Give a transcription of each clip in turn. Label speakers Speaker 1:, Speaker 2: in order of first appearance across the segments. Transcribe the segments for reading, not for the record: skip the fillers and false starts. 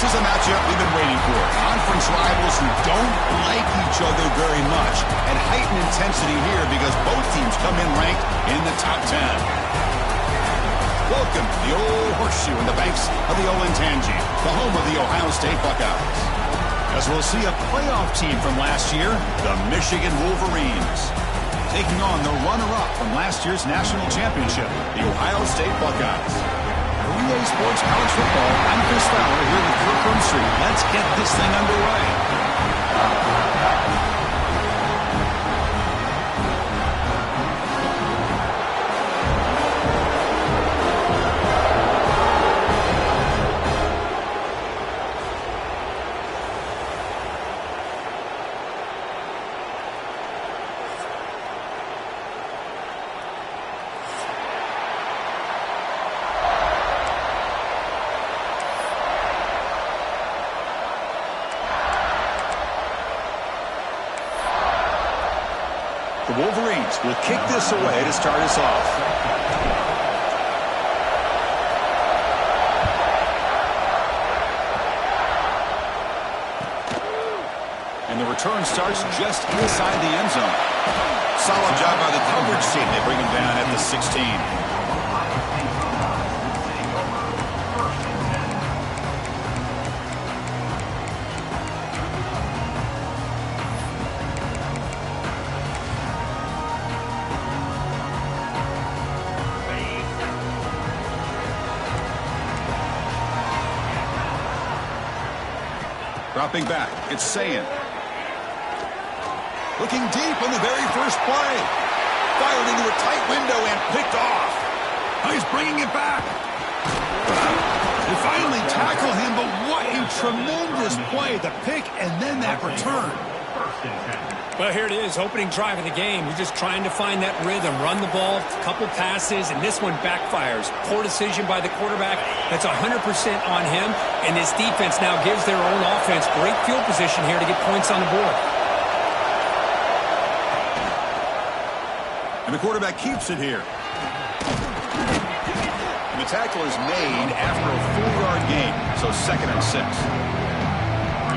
Speaker 1: is the matchup we've been waiting for. Conference rivals who don't like each other very much. And heightened intensity here because both teams come in ranked in the top 10. Welcome to the old horseshoe in the banks of the Olentangy, the home of the Ohio State Buckeyes. As we'll see a playoff team from last year, the Michigan Wolverines, taking on the runner-up from last year's national championship, the Ohio State Buckeyes. For EA Sports College Football, I'm Chris Fowler here with Kirk Street. Let's get this thing underway. The Wolverines will kick this away to start us off. And the return starts just inside the end zone. Solid job by the coverage team. They bring him down at the 16. Dropping back, it's Sayin. Looking deep on the very first play. Fired into a tight window and picked off. Oh, he's bringing it back. They finally tackle him, but what a tremendous play. The pick and then that return.
Speaker 2: Well, here it is, opening drive of the game. You're just trying to find that rhythm, run the ball, a couple passes, and this one backfires. Poor decision by the quarterback. That's 100% on him, and this defense now gives their own offense great field position here to get points on the board.
Speaker 1: And the quarterback keeps it here. And the tackle is made after a 4-yard gain, so 2nd and 6.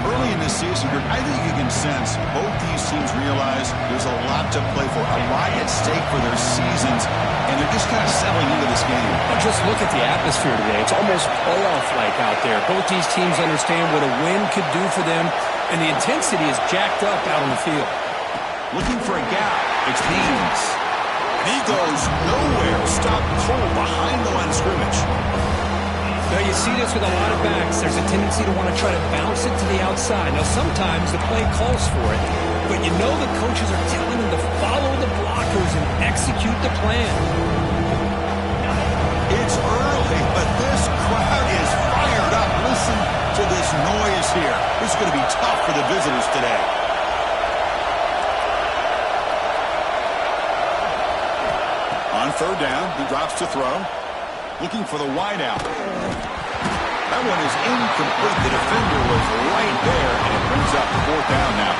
Speaker 1: Early in this season, I think you can sense both these teams realize there's a lot to play for, a lot at stake for their seasons, and they're just kind of settling into this game.
Speaker 2: Well, just look at the atmosphere today. It's almost playoff-like out there. Both these teams understand what a win could do for them, and the intensity is jacked up out on the field.
Speaker 1: Looking for a gap. It's Haynes. He goes nowhere. Stopped cold behind the line of scrimmage.
Speaker 2: Now, you see this with a lot of backs. There's a tendency to want to try to bounce it to the outside. Now, sometimes the play calls for it, but you know the coaches are telling them to follow the blockers and execute the plan.
Speaker 1: It's early, but this crowd is fired up. Listen to this noise here. This is going to be tough for the visitors today. On 3rd down, he drops to throw. Looking for the wideout. That one is incomplete. The defender was right there, and it brings up 4th down now.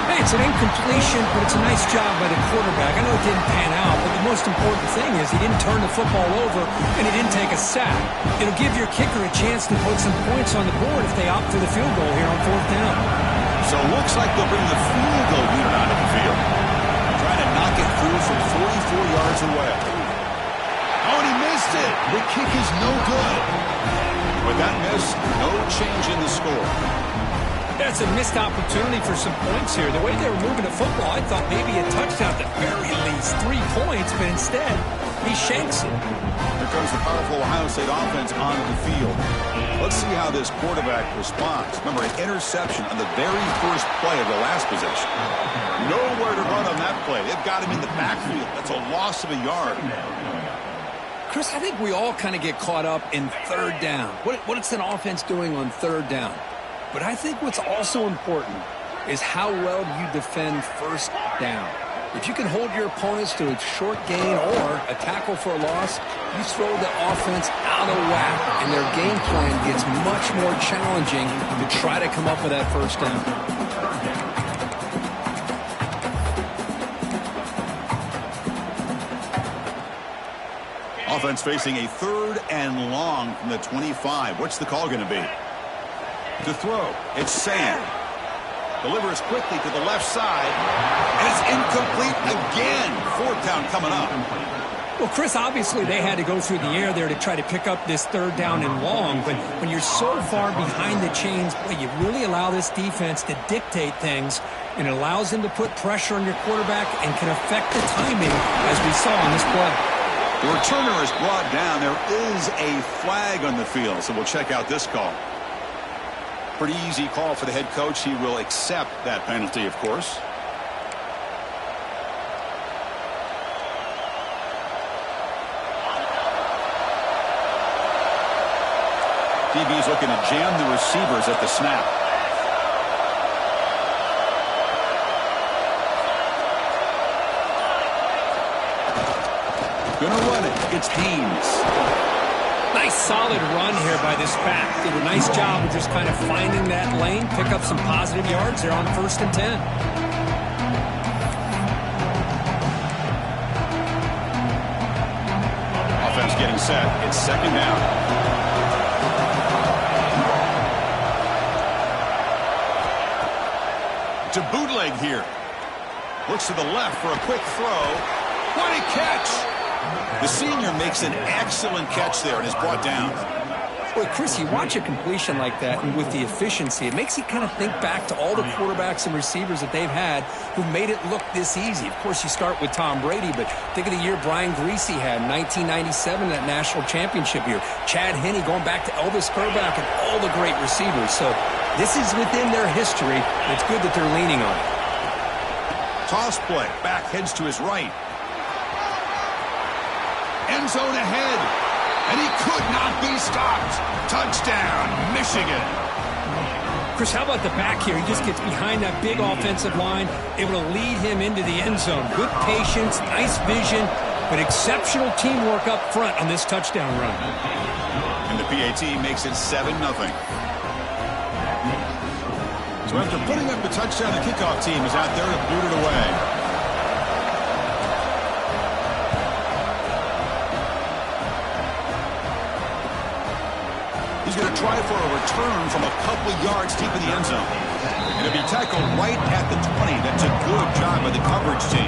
Speaker 2: Hey, it's an incompletion, but it's a nice job by the quarterback. I know it didn't pan out, but the most important thing is he didn't turn the football over, and he didn't take a sack. It'll give your kicker a chance to put some points on the board if they opt for the field goal here on 4th down.
Speaker 1: So it looks like they'll bring the field goal unit onto the field. Trying to knock it through from 44 yards away. Oh, and he missed it. The kick is no good. With that miss, no change in the score.
Speaker 2: That's a missed opportunity for some points here. The way they were moving the football, I thought maybe a touchdown at the very least, 3 points, but instead, he shanks it.
Speaker 1: Here comes the powerful Ohio State offense onto the field. Let's see how this quarterback responds. Remember, an interception on the very first play of the last possession. Nowhere to run on that play. They've got him in the backfield. That's a loss of a yard.
Speaker 2: Chris, I think we all kind of get caught up in 3rd down. What is an offense doing on 3rd down? But I think what's also important is how well you defend 1st down. If you can hold your opponents to a short gain or a tackle for a loss, you throw the offense out of whack, and their game plan gets much more challenging to try to come up with that 1st down.
Speaker 1: Offense facing a 3rd and long from the 25. What's the call going to be? To throw, it's Sam. Delivers quickly to the left side. And it's incomplete again. Fourth down coming up.
Speaker 2: Well, Chris, obviously they had to go through the air there to try to pick up this third down and long, but when you're so far behind the chains, boy, you really allow this defense to dictate things, and it allows them to put pressure on your quarterback and can affect the timing, as we saw on this play.
Speaker 1: The returner is brought down. There is a flag on the field, so we'll check out this call. Pretty easy call for the head coach. He will accept that penalty, of course. DB's looking to jam the receivers at the snap. Gonna run it. It's Haynes.
Speaker 2: Nice solid run here by this back. Did a nice job of just kind of finding that lane, pick up some positive yards there on 1st and 10.
Speaker 1: Offense getting set. It's 2nd down. To bootleg here. Looks to the left for a quick throw. What a catch! The senior makes an excellent catch there and is brought down.
Speaker 2: Well, Chris, you watch a completion like that, and with the efficiency, it makes you kind of think back to all the quarterbacks and receivers that they've had who made it look this easy. Of course, you start with Tom Brady, but think of the year Brian Griese had in 1997, that national championship year. Chad Henne going back to Elvis Grbac and all the great receivers. So this is within their history, and it's good that they're leaning on it.
Speaker 1: Toss play. Back heads to his right. End zone ahead. And he could not be stopped. Touchdown, Michigan.
Speaker 2: Chris, how about the back here? He just gets behind that big offensive line, able to lead him into the end zone. Good patience, nice vision, but exceptional teamwork up front on this touchdown run.
Speaker 1: And the PAT makes it 7-0. So after putting up the touchdown, the kickoff team is out there to boot it away. He's going to try for a return from a couple yards deep in the end zone. Going to be tackled right at the 20. That's a good job by the coverage team.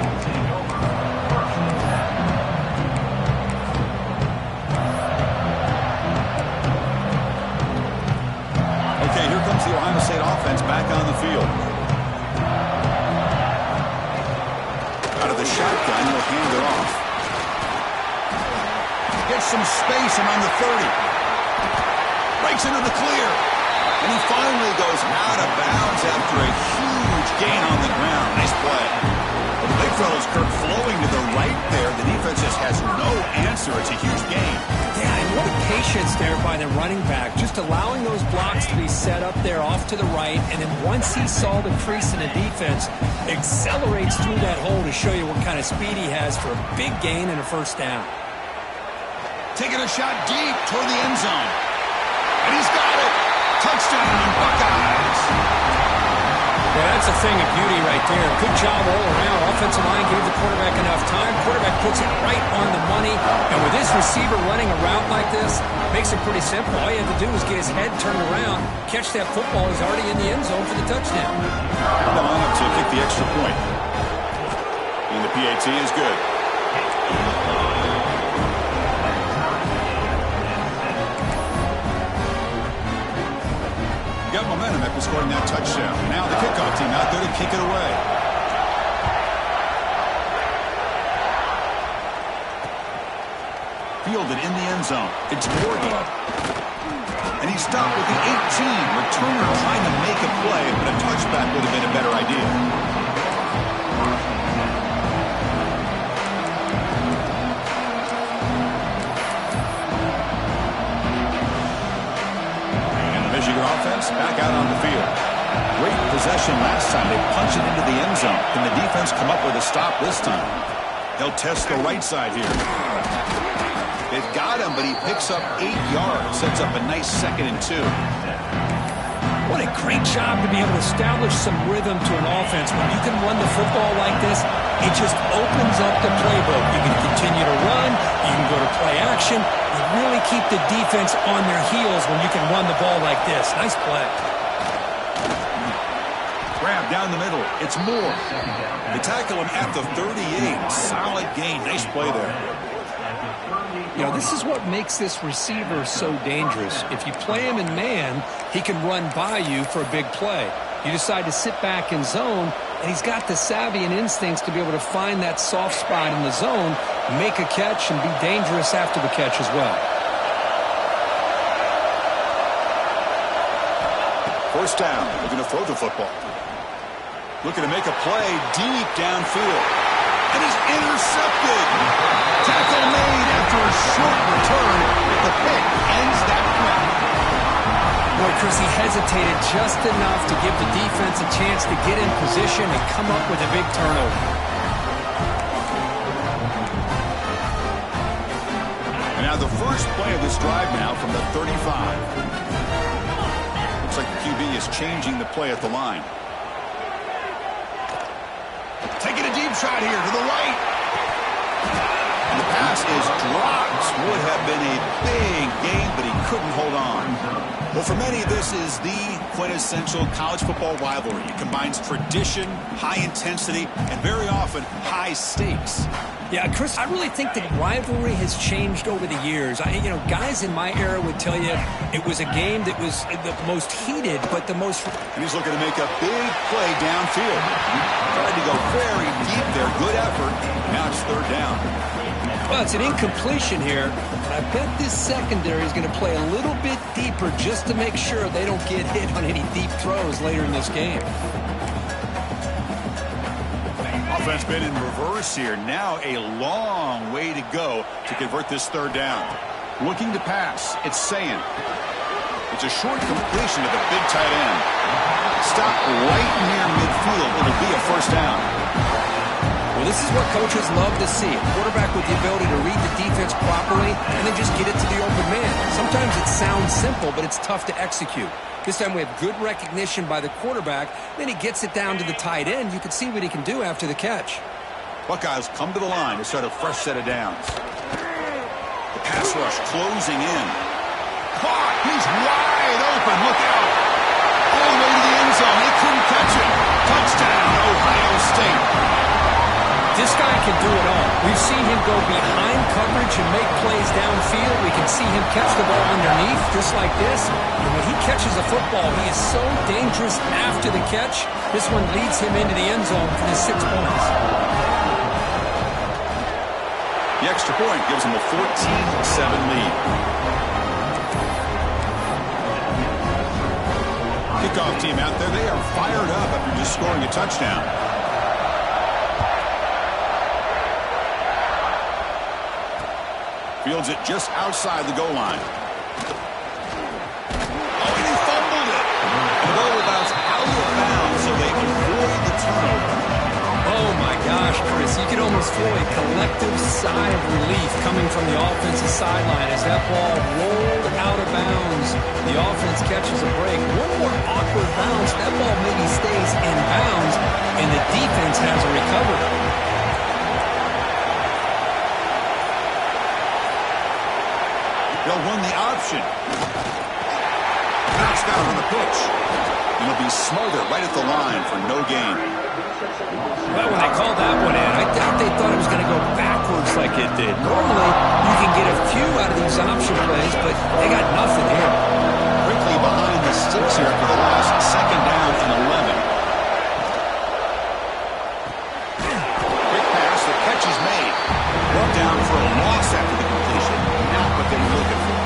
Speaker 1: Okay, here comes the Ohio State offense back on the field. Out of the shotgun, he'll hand it off. Gets some space around the 30. Breaks into the clear. And he finally goes out of bounds after a huge gain on the ground. Nice play. The big fellow's Kirk flowing to the right there. The defense just has no answer. It's a huge gain.
Speaker 2: Yeah, and what a patience there by the running back. Just allowing those blocks to be set up there off to the right. And then once he saw the crease in the defense, accelerates through that hole to show you what kind of speed he has for a big gain and a 1st down.
Speaker 1: Taking a shot deep toward the end zone. And he's got it. Touchdown, Buckeyes.
Speaker 2: Yeah, that's a thing of beauty right there. Good job all around. Offensive line gave the quarterback enough time. Quarterback puts it right on the money. And with this receiver running a route like this, makes it pretty simple. All you have to do is get his head turned around, catch that football. He's already in the end zone for the touchdown.
Speaker 1: The line to kick the extra point. And the PAT is good. Got momentum after scoring that touchdown. Now the kickoff team out there to kick it away. Fielded in the end zone. It's Morgan. And he's stopped with the 18. Returner trying to make a play, but a touchback would have been a better idea. Michigan offense back out on the field. Great possession last time. They punch it into the end zone. Can the defense come up with a stop this time? They'll test the right side here. They've got him, but he picks up 8 yards. Sets up a nice 2nd and 2.
Speaker 2: What a great job to be able to establish some rhythm to an offense. When you can run the football like this, it just opens up the playbook. You can continue to run. You can go to play action. You really keep the defense on their heels when you can run the ball like this. Nice play.
Speaker 1: grab down the middle. It's Moore. They tackle him at the 38. Solid gain. Nice play there.
Speaker 2: You know, this is what makes this receiver so dangerous. If you play him in man, he can run by you for a big play. You decide to sit back in zone, and he's got the savvy and instincts to be able to find that soft spot in the zone, make a catch, and be dangerous after the catch as well.
Speaker 1: First down, looking to throw the football. Looking to make a play deep downfield. And is intercepted. Tackle made after a short return. The pick ends that play.
Speaker 2: Boy, Chris, he hesitated just enough to give the defense a chance to get in position and come up with a big turnover.
Speaker 1: And now the first play of this drive now from the 35. Looks like the QB is changing the play at the line. Taking a deep shot here to the right. And the pass is dropped. Would have been a big game, but he couldn't hold on. Well, for many, this is the quintessential college football rivalry. It combines tradition, high intensity, and very often high stakes.
Speaker 2: Yeah, Chris, I really think the rivalry has changed over the years. Guys in my era would tell you it was a game that was the most heated, but the most...
Speaker 1: And he's looking to make a big play downfield. Tried to go very deep there. Good effort. Now it's third down.
Speaker 2: Well, it's an incompletion here, and I bet this secondary is going to play a little bit deeper just to make sure they don't get hit on any deep throws later in this game.
Speaker 1: Offense been in reverse here. Now a long way to go to convert this third down. Looking to pass. It's Sayin. It's a short completion to the big tight end. Stop right near midfield. It'll be a first down.
Speaker 2: Well, this is what coaches love to see. A quarterback with the ability to read the defense properly and then just get it to the open man. Sometimes it sounds simple, but it's tough to execute. This time we have good recognition by the quarterback. Then he gets it down to the tight end. You can see what he can do after the catch.
Speaker 1: Buckeyes come to the line to start a fresh set of downs. The pass rush closing in. Caught! He's wide open. Look out! All the way to the end zone. They couldn't catch him. Touchdown, Ohio State.
Speaker 2: This guy can do it all. We've seen him go behind coverage and make plays downfield. We can see him catch the ball underneath just like this. And when he catches a football, he is so dangerous after the catch. This one leads him into the end zone for the 6 points.
Speaker 1: The extra point gives him a 14-7 lead. Kickoff team out there, they are fired up after just scoring a touchdown. Fields it just outside the goal line. Oh, and he fumbled it. And the ball will bounce out of bounds so they avoid the turnover.
Speaker 2: Oh, my gosh, Chris. You can almost feel a collective sigh of relief coming from the offensive sideline as that ball rolled out of bounds. The offense catches a break. One more awkward bounce. That ball maybe stays in bounds, and the defense has a recovery.
Speaker 1: They'll run the option. Bounced out on the pitch. And it'll be smothered right at the line for no gain.
Speaker 2: Well, when they called that one in, I doubt they thought it was going to go backwards like it did. Normally, you can get a few out of these option plays, but they got nothing here.
Speaker 1: Quickly behind the sticks here for the loss. Second down and 11. Quick pass. The catch is made. Brought down for a loss after the completion. Not what they were looking for.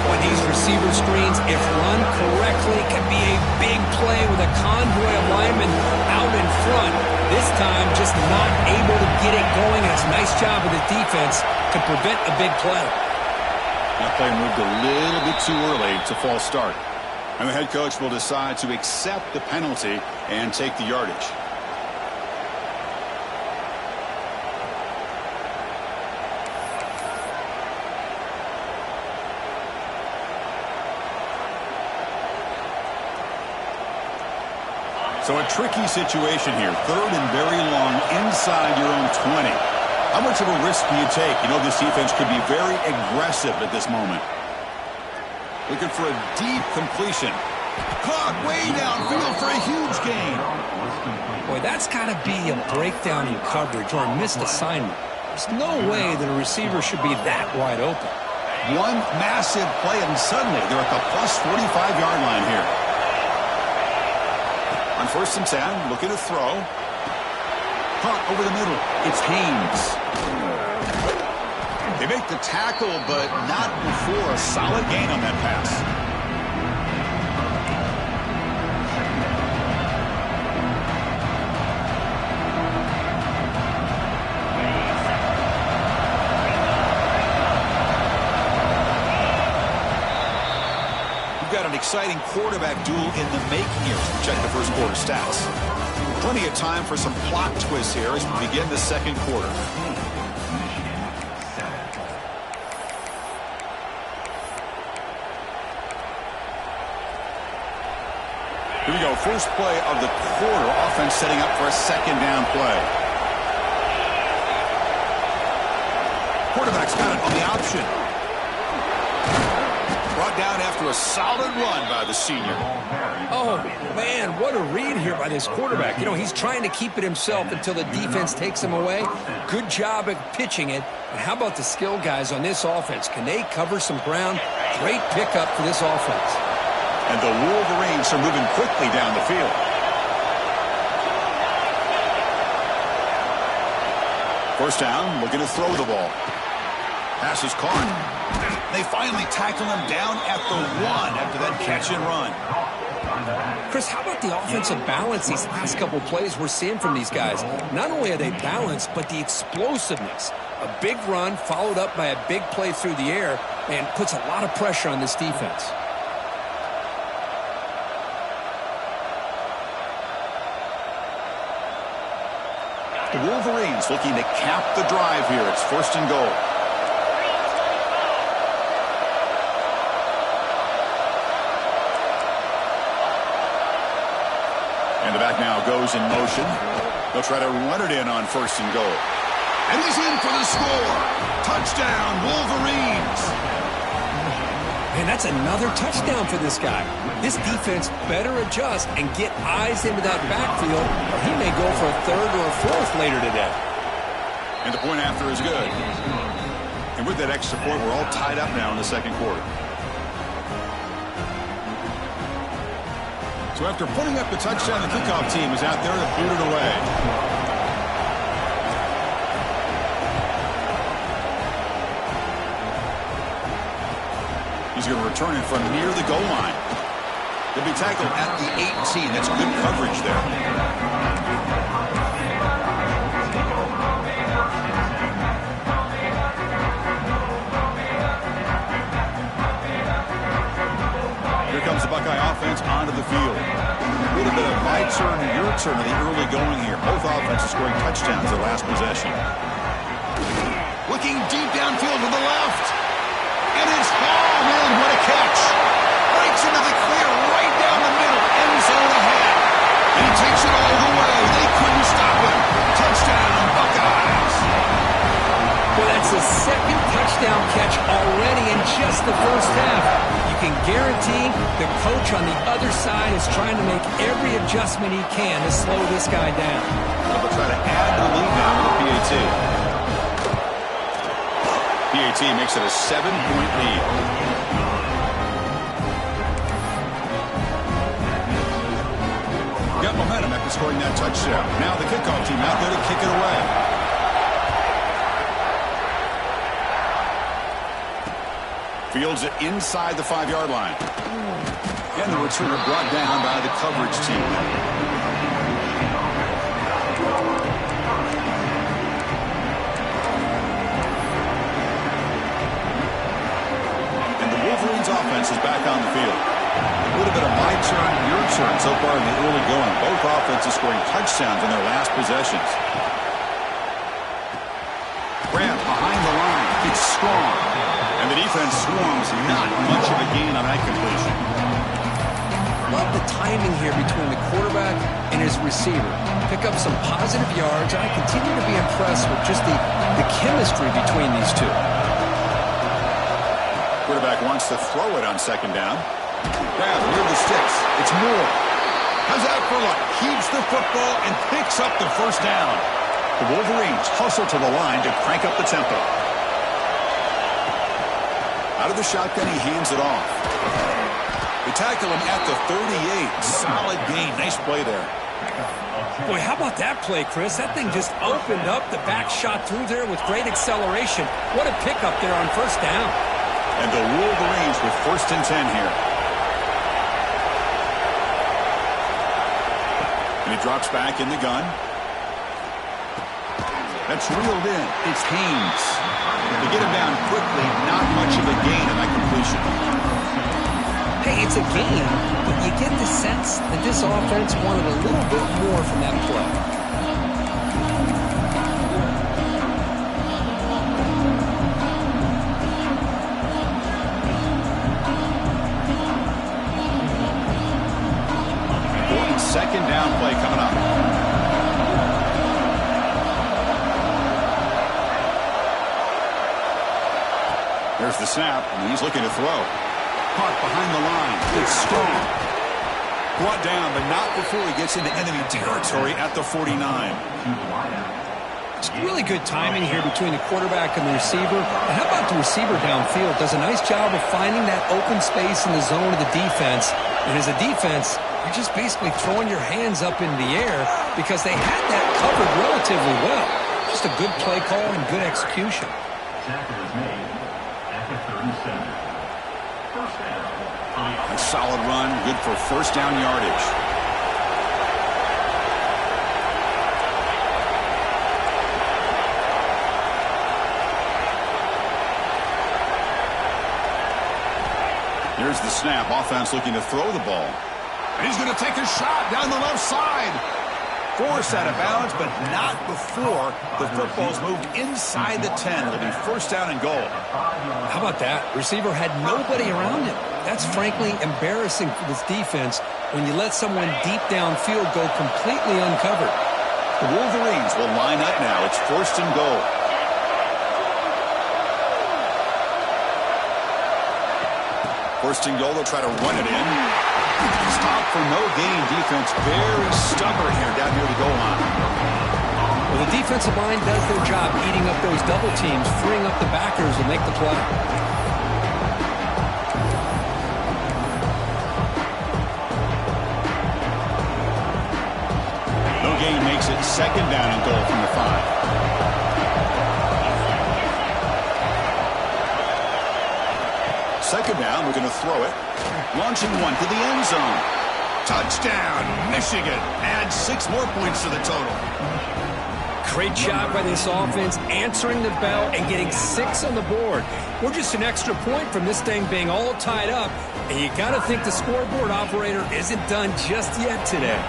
Speaker 2: Boy, these receiver screens, if run correctly, can be a big play with a convoy of linemen out in front. This time, just not able to get it going. It's a nice job of the defense to prevent a big play.
Speaker 1: That play moved a little bit too early to false start. And the head coach will decide to accept the penalty and take the yardage. So a tricky situation here. Third and very long inside your own 20. How much of a risk do you take? You know this defense could be very aggressive at this moment. Looking for a deep completion. Caught way downfield for a huge gain.
Speaker 2: Boy, that's got to be a breakdown in coverage or a missed assignment. There's no way that a receiver should be that wide open.
Speaker 1: One massive play, and suddenly they're at the plus 45-yard line here. On 1st and 10, looking to throw. Caught over the middle. It's Haynes. They make the tackle, but not before a solid gain on that pass. We've got an exciting quarterback duel in the making here. Check the first quarter stats. Plenty of time for some plot twists here as we begin the second quarter. Here we go, first play of the quarter. Offense setting up for a second down play. Quarterback's got it on the option. Brought down after a solid run by the senior.
Speaker 2: Oh, man, what a read here by this quarterback. You know, he's trying to keep it himself until the defense takes him away. Good job at pitching it. And how about the skill guys on this offense? Can they cover some ground? Great pickup for this offense.
Speaker 1: And the Wolverines are moving quickly down the field. First down, looking to throw the ball. Pass is caught. They finally tackle him down at the 1 after that catch and run.
Speaker 2: Chris, how about the offensive balance these last couple plays we're seeing from these guys? Not only are they balanced, but the explosiveness. A big run followed up by a big play through the air and puts a lot of pressure on this defense.
Speaker 1: The Wolverines looking to cap the drive here. It's 1st and goal. And the back now goes in motion. They'll try to run it in on 1st and goal. And he's in for the score. Touchdown, Wolverines.
Speaker 2: Man, that's another touchdown for this guy. This defense better adjust and get eyes into that backfield, or he may go for a 3rd or a 4th later today.
Speaker 1: And the point after is good. And with that extra point, we're all tied up now in the second quarter. So after putting up the touchdown, the kickoff team is out there to boot it away. He's going to return it from near the goal line. He'll be tackled at the 18. That's good coverage there. Here comes the Buckeye offense onto the field. A little bit of my turn, your turn in the early going here. Both offenses scoring touchdowns their last possession. Looking deep downfield to the left. And it's hauled in. What a catch. Breaks into the clear right down the middle. End zone ahead. And he takes it all the way. They couldn't stop him. Touchdown, Buckeyes.
Speaker 2: Well, that's the 2nd touchdown catch already in just the first half. You can guarantee the coach on the other side is trying to make every adjustment he can to slow this guy down.
Speaker 1: They'll try to add to the lead now with the PAT. PAT makes it a 7-point lead. Got momentum after scoring that touchdown. Now the kickoff team out there to kick it away. Fields it inside the 5-yard line. And the returner brought down by the coverage team. Offense is back on the field. A little bit of my turn, your turn so far in the early going. Both offenses scoring touchdowns in their last possessions. Grab behind the line. It's strong. And the defense swarms. Not much of a gain on that completion.
Speaker 2: Love the timing here between the quarterback and his receiver. Pick up some positive yards, and I continue to be impressed with just the chemistry between these two.
Speaker 1: Quarterback wants to throw it on 2nd down. Grab near the sticks. It's Moore. Comes out for luck. Keeps the football and picks up the first down. The Wolverines hustle to the line to crank up the tempo. Out of the shotgun, he hands it off. They tackle him at the 38. Solid gain. Nice play there.
Speaker 2: Boy, how about that play, Chris? That thing just opened up. The back shot through there with great acceleration. What a pickup there on first down.
Speaker 1: And the Wolverines with 1st and 10 here. And he drops back in the gun. That's reeled in. It's Haynes. They get him down quickly. Not much of a gain in that completion.
Speaker 2: Hey, it's a game, but you get the sense that this offense wanted a little bit more from that play.
Speaker 1: Important 2nd down play coming up. There's the snap, and he's looking to throw. Caught behind the line. It's Stone. Brought down, but not before he gets into enemy territory at the 49.
Speaker 2: It's really good timing here between the quarterback and the receiver. And how about the receiver downfield? Does a nice job of finding that open space in the zone of the defense. And as a defense, you're just basically throwing your hands up in the air because they had that covered relatively well. Just a good play call and good execution.
Speaker 3: Tackle is made at the 37.
Speaker 1: A solid run, good for 1st down yardage. Here's the snap. Offense looking to throw the ball. And he's going to take a shot down the left side. Forced out of bounds, but not before the football's moved inside the 10. It'll be 1st down and goal.
Speaker 2: How about that? Receiver had nobody around him. That's frankly embarrassing for this defense when you let someone deep downfield go completely uncovered.
Speaker 1: The Wolverines will line up now. It's 1st and goal. First and goal, they'll try to run it in. Stop for no gain. Defense very stubborn here down near the goal line.
Speaker 2: Well, the defensive line does their job eating up those double teams, freeing up the backers to make the play.
Speaker 1: No gain makes it 2nd down and goal from the 5. Second down, we're going to throw it. Launching one to the end zone. Touchdown, Michigan. Add 6 more points to the total.
Speaker 2: Great job by this offense, answering the bell and getting 6 on the board. We're just an extra point from this thing being all tied up, and you got to think the scoreboard operator isn't done just yet today.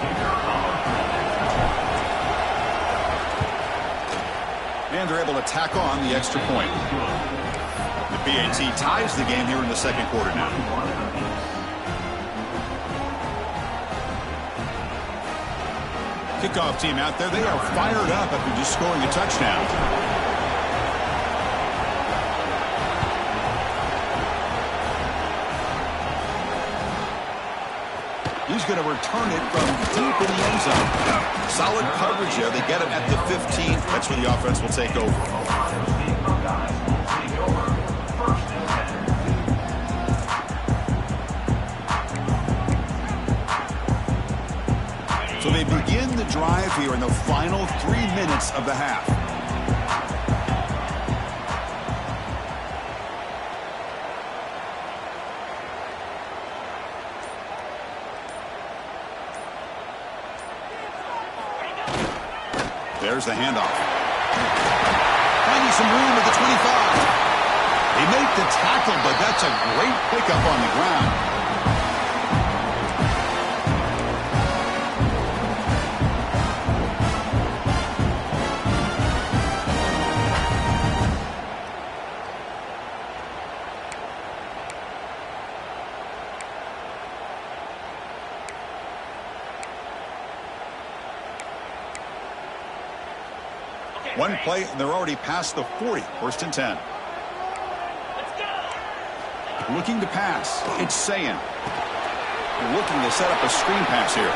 Speaker 1: And they're able to tack on the extra point. The PAT ties the game here in the 2nd quarter now. Kickoff team out there. They are fired up after just scoring a touchdown. He's going to return it from deep in the end zone. Solid coverage there. They get him at the 15. That's where the offense will take over. So they begin the drive here in the final 3 minutes of the half. There's the handoff. Finding some room at the 25. They make the tackle, but that's a great pickup on the ground. One play, and they're already past the 40. 1st and 10. Looking to pass. It's Sayin. looking to set up a screen pass here.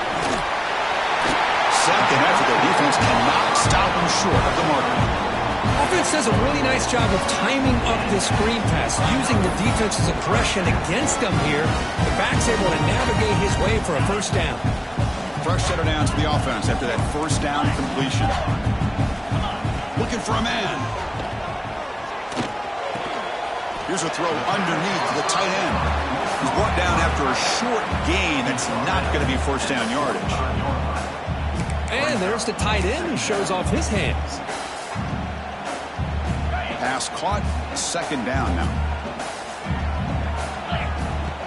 Speaker 1: Second after the defense cannot stop him short of the marker.
Speaker 2: Offense does a really nice job of timing up this screen pass, using the defense's aggression against him here. The back's able to navigate his way for a first down.
Speaker 1: Fresh set of downs for the offense after that first down completion. Looking for a man. Here's a throw underneath to the tight end. He's brought down after a short gain. That's not going to be first down yardage.
Speaker 2: And there's the tight end who shows off his hands.
Speaker 1: Pass caught, second down now.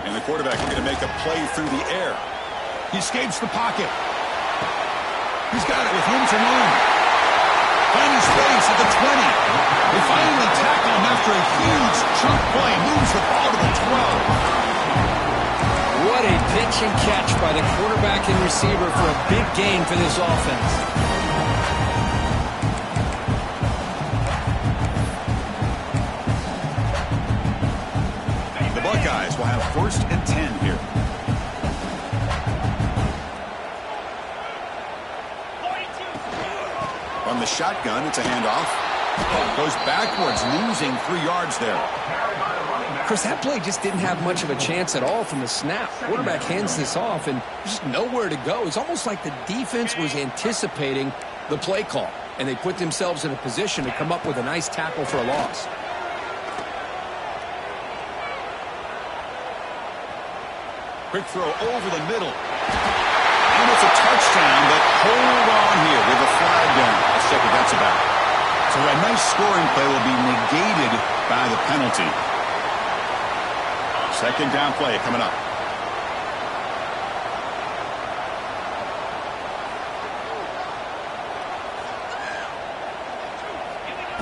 Speaker 1: And the quarterback is going to make a play through the air. He escapes the pocket. He's got it with room to run. Finding space at the 20. They finally tackle him after a huge chunk play. Moves the ball to the 12.
Speaker 2: What a pitch and catch by the quarterback and receiver for a big gain for this offense.
Speaker 1: The Buckeyes will have first and 10 here. On the shotgun, it's a handoff. Goes backwards, losing 3 yards there.
Speaker 2: Chris, that play just didn't have much of a chance at all from the snap. Quarterback hands this off, and there's just nowhere to go. It's almost like the defense was anticipating the play call, and they put themselves in a position to come up with a nice tackle for a loss.
Speaker 1: Quick throw over the middle. And it's a touchdown, but hold on here. We have a flag down. Let's check what that's about. So a nice scoring play will be negated by the penalty. Second down play coming up.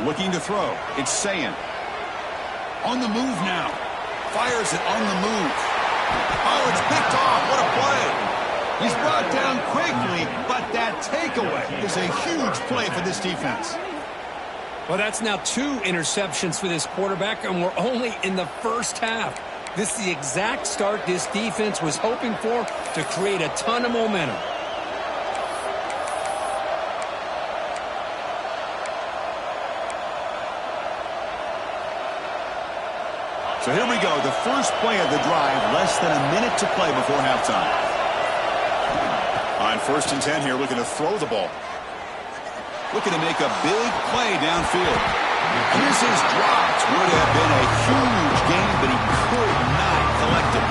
Speaker 1: Looking to throw. It's Sayin. On the move now. Fires it on the move. Oh, it's picked off. What a play. He's brought down quickly, but that takeaway is a huge play for this defense.
Speaker 2: Well, that's now 2 interceptions for this quarterback, and we're only in the first half. This is the exact start this defense was hoping for to create a ton of momentum.
Speaker 1: So here we go, the first play of the drive, less than a minute to play before halftime. On first and 10 here, looking to throw the ball. Looking to make a big play downfield. Misses dropped. Would have been a huge gain, but he could not collect it.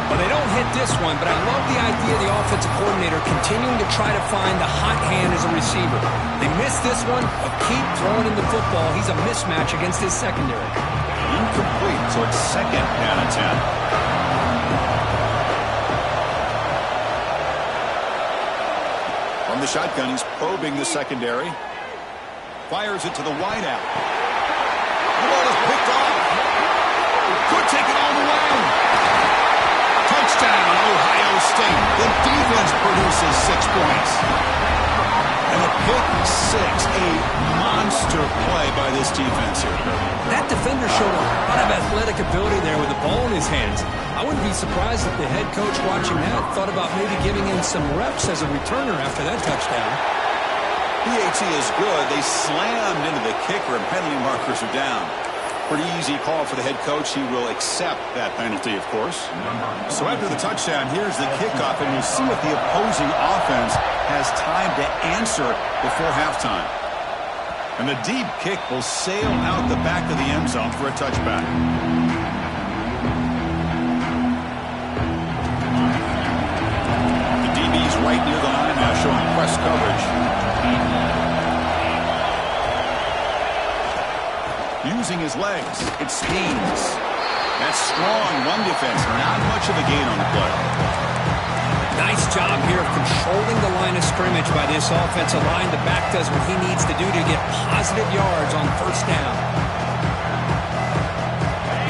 Speaker 2: Well, they don't hit this one, but I love the idea of the offensive coordinator continuing to try to find the hot hand as a receiver. They missed this one, but keep throwing him the football. He's a mismatch against his secondary.
Speaker 1: Incomplete, so it's second down and 10. From the shotgun, he's probing the secondary. Fires it to the wideout. The ball is picked off. Could take it all the way. Touchdown, Ohio State. The defense produces 6 points. And a pick six, a monster play by this defense here.
Speaker 2: That defender showed a lot of athletic ability there with the ball in his hands. I wouldn't be surprised if the head coach watching that thought about maybe giving him some reps as a returner after that touchdown.
Speaker 1: PAT is good. They slammed into the kicker and penalty markers are down. Pretty easy call for the head coach. He will accept that penalty, of course. So after the touchdown, here's the kickoff, and we'll see if the opposing offense has time to answer before halftime. And the deep kick will sail out the back of the end zone for a touchback. The DB's right near the line now, showing press coverage. Using his legs, it's Haynes. That's strong run defense, not much of a gain on the play.
Speaker 2: Nice job here of controlling the line of scrimmage by this offensive line. The back does what he needs to do to get positive yards on first down.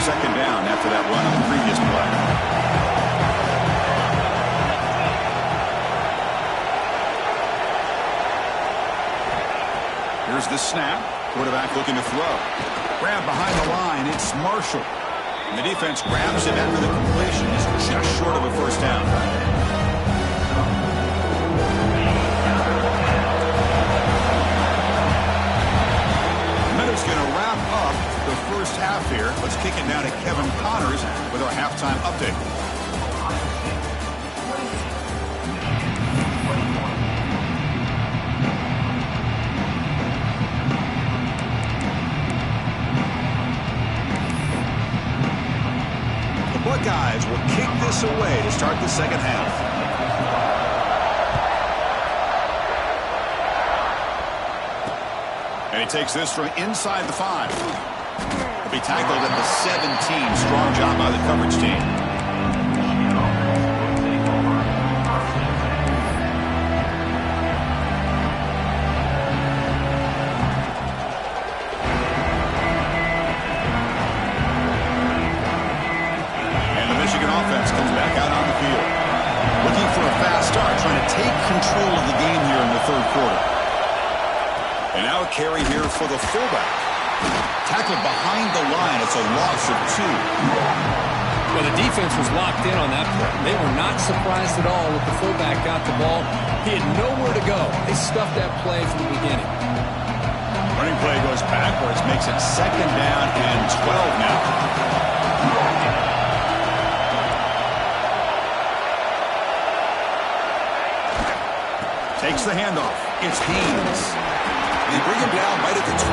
Speaker 1: Second down after that run on the previous play. Here's the snap. Quarterback looking to throw. Grab behind the line. It's Marshall. And the defense grabs him after the completion. He's just short of a first down. Minute's going to wrap up the first half here. Let's kick it now to Kevin Connors with our halftime update. Buckeyes will kick this away to start the second half. And he takes this from inside the 5. He'll be tackled at the 17. Strong job by the coverage team. Control of the game here in the third quarter. And now a carry here for the fullback. Tackled behind the line. It's a loss of 2.
Speaker 2: Well, the defense was locked in on that play. They were not surprised at all when the fullback got the ball. He had nowhere to go. They stuffed that play from the beginning.
Speaker 1: Running play goes backwards, makes it second down and 12 now. Takes the handoff. It's Haynes. They bring him down right at the 20.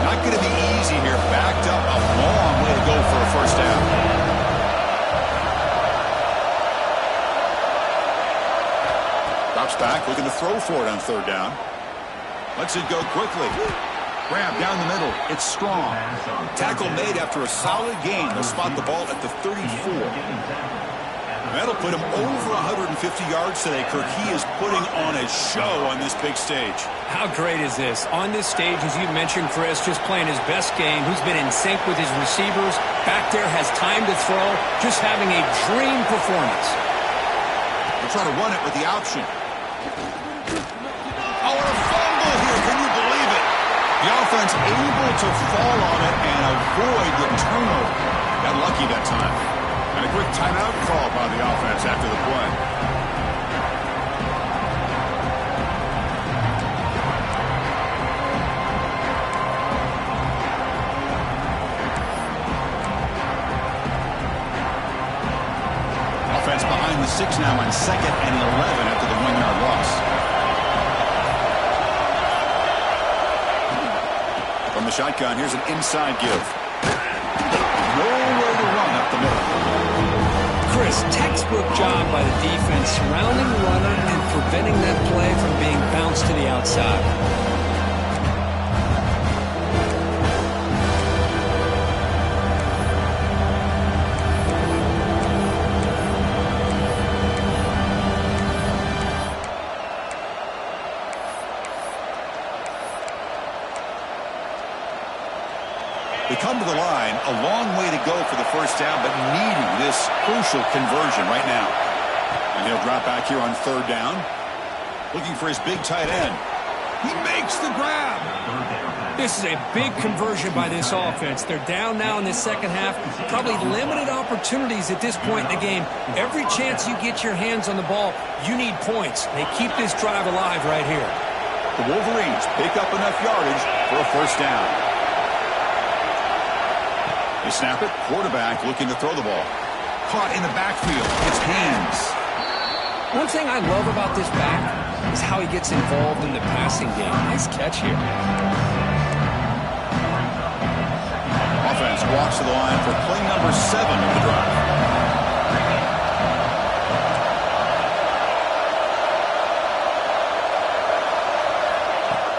Speaker 1: Not going to be easy here. Backed up a long way to go for a first down. Drops back, looking to throw for it on third down. Lets it go quickly. Grab down the middle. It's Strong. Tackle made after a solid gain. They'll spot the ball at the 34. That'll put him over 150 yards today, Kirk. He is putting on a show on this big stage.
Speaker 2: How great is this? On this stage, as you mentioned, Chris, just playing his best game. He's been in sync with his receivers. Back there, has time to throw. Just having a dream performance.
Speaker 1: They'll try to run it with the option. Oh, and a fumble here. Can you believe it? The offense able to fall on it and avoid the turnover. Got lucky that time. And a quick timeout call by the offense after the play. Offense behind the 6 now on 2nd and 11 after the 1-yard loss. From the shotgun, here's an inside give. Nowhere to run up the middle.
Speaker 2: Chris, textbook job by the defense surrounding the runner and preventing that play from being bounced to the outside.
Speaker 1: They come to the line, a long way to go for the first down, but needing this crucial conversion right now. And he'll drop back here on third down, looking for his big tight end. He makes the grab.
Speaker 2: This is a big conversion by this offense. They're down now in the second half. Probably limited opportunities at this point in the game. Every chance you get your hands on the ball, you need points. They keep this drive alive right here.
Speaker 1: The Wolverines pick up enough yardage for a first down. They snap it. Quarterback looking to throw the ball. Caught in the backfield. It's Haynes.
Speaker 2: One thing I love about this back is how he gets involved in the passing game. Nice catch here.
Speaker 1: Offense walks to the line for play number 7 of the drive.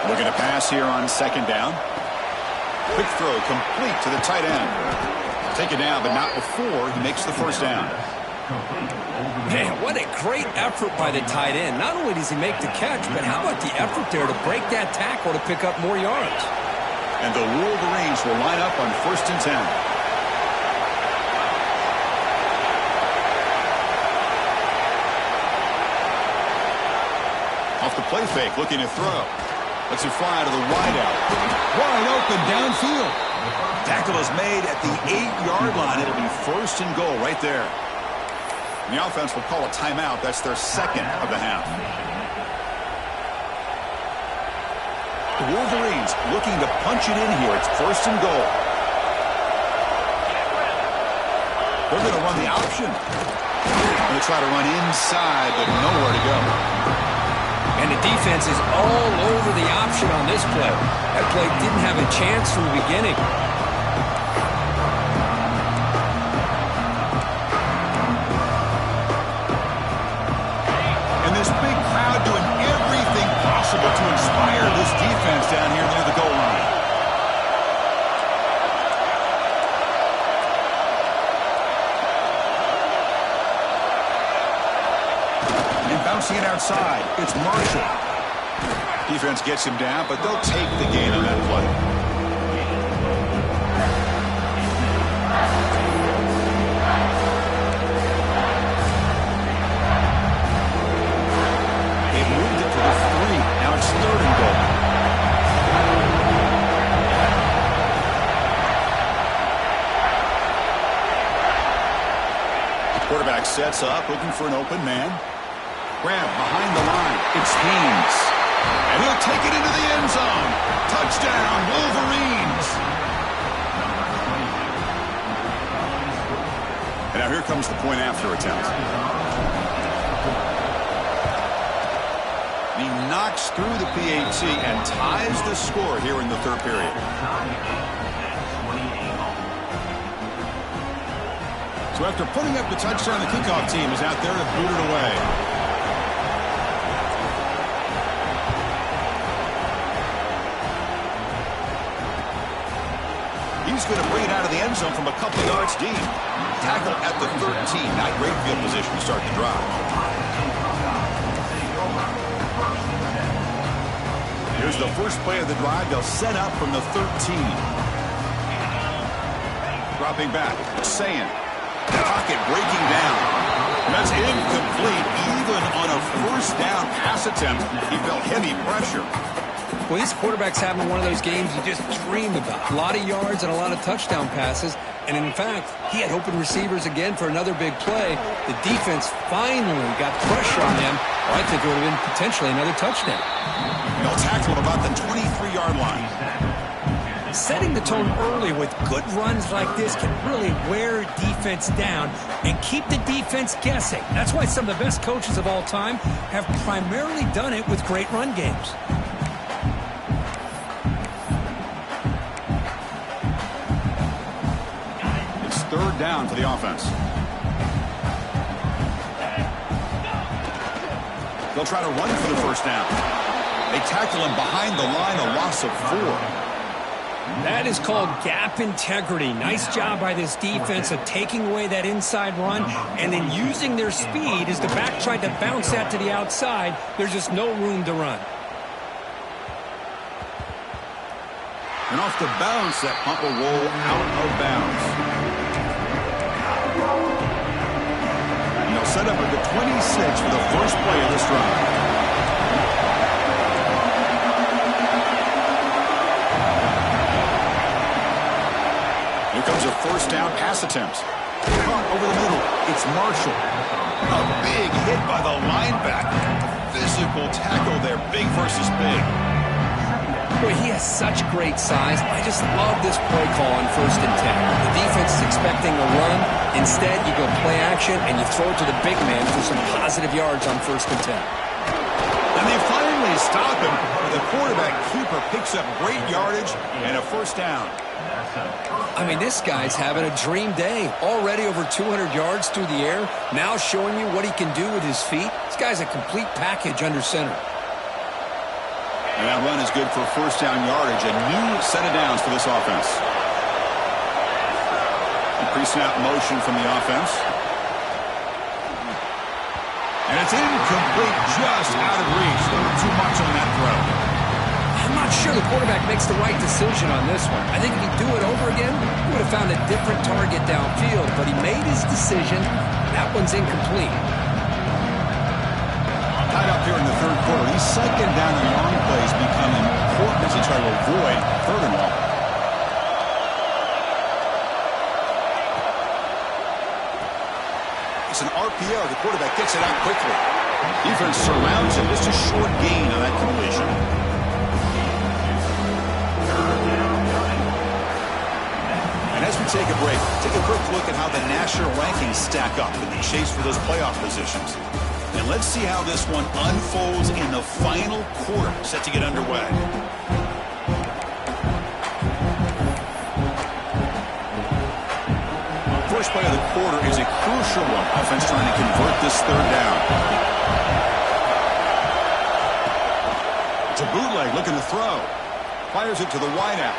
Speaker 1: Looking to pass here on second down. Quick throw complete to the tight end. Take it down, but not before he makes the first down.
Speaker 2: Man, what a great effort by the tight end. Not only does he make the catch, but how about the effort there to break that tackle to pick up more yards?
Speaker 1: And the Wolverines will line up on 1st and 10. fake, looking to throw. Lets it fly to the wideout.
Speaker 2: Wide open downfield.
Speaker 1: Tackle is made at the 8-yard line. It'll be 1st and goal right there. And the offense will call a timeout. That's their 2nd of the half. The Wolverines looking to punch it in here. It's 1st and goal. They're going to run the option. They try to run inside, but nowhere to go.
Speaker 2: And the defense is all over the option on this play. That play didn't have a chance from the beginning.
Speaker 1: And this big crowd doing everything possible to inspire this defense down here near the goal line. Bouncing it outside. It's Marshall. Defense gets him down, but they'll take the gain on that play. They've moved it to the 3. Now it's 3rd and goal. The quarterback sets up, looking for an open man. Grab behind the line. It's Haynes. And he'll take it into the end zone. Touchdown, Wolverines. And now here comes the point after attempt. He knocks through the PAT and ties the score here in the 3rd period. So after putting up the touchdown, the kickoff team is out there to boot it away. He's going to bring it out of the end zone from a couple yards deep. Tackle at the 13. Not great field position to start the drive. Here's the first play of the drive. They'll set up from the 13. Dropping back. Saying. Pocket breaking down. That's incomplete. Even on a 1st down pass attempt, he felt heavy pressure.
Speaker 2: Well, this quarterback's having one of those games you just dream about. A lot of yards and a lot of touchdown passes. And in fact, he had open receivers again for another big play. The defense finally got pressure on him. Well, I think it would have been potentially another touchdown.
Speaker 1: They'll tackle him about the 23-yard line.
Speaker 2: Setting the tone early with good runs like this can really wear defense down and keep the defense guessing. That's why some of the best coaches of all time have primarily done it with great run games.
Speaker 1: It's 3rd down for the offense. They'll try to run for the 1st down. They tackle him behind the line, a loss of 4.
Speaker 2: That is called gap integrity. Nice job by this defense of taking away that inside run and then using their speed as the back tried to bounce that to the outside. There's just no room to run.
Speaker 1: And off the bounce, that punt will roll out of bounds. And they'll set up at the 26 for the first play of this drive. Comes a 1st down pass attempt. Caught over the middle. It's Marshall. A big hit by the linebacker. Physical tackle there. Big versus big.
Speaker 2: Boy, he has such great size. I just love this play call on 1st and 10. The defense is expecting a run. Instead, you go play action and you throw it to the big man for some positive yards on 1st and 10.
Speaker 1: And they finally stop him. The quarterback keeper picks up great yardage and a 1st down.
Speaker 2: I mean, this guy's having a dream day. Already over 200 yards through the air. Now showing you what he can do with his feet. This guy's a complete package under center.
Speaker 1: And that run is good for 1st down yardage. A new set of downs for this offense. Pre-snap motion from the offense. And it's incomplete, just out of reach. A little too much on that throw.
Speaker 2: I'm not sure the quarterback makes the right decision on this one. I think if he'd do it over again, he would have found a different target downfield. But he made his decision. That one's incomplete.
Speaker 1: tied up here in the third quarter. These second down and long plays become important as they try to avoid third and long. It's an RPO. The quarterback gets it out quickly. Defense surrounds him. Just a short gain on that completion. And as we take a break, take a quick look at how the national rankings stack up in the chase for those playoff positions. And let's see how this one unfolds in the final quarter set to get underway. First play of the quarter is a crucial one. Offense trying to convert this third down. It's a bootleg looking to throw. Fires it to the wideout.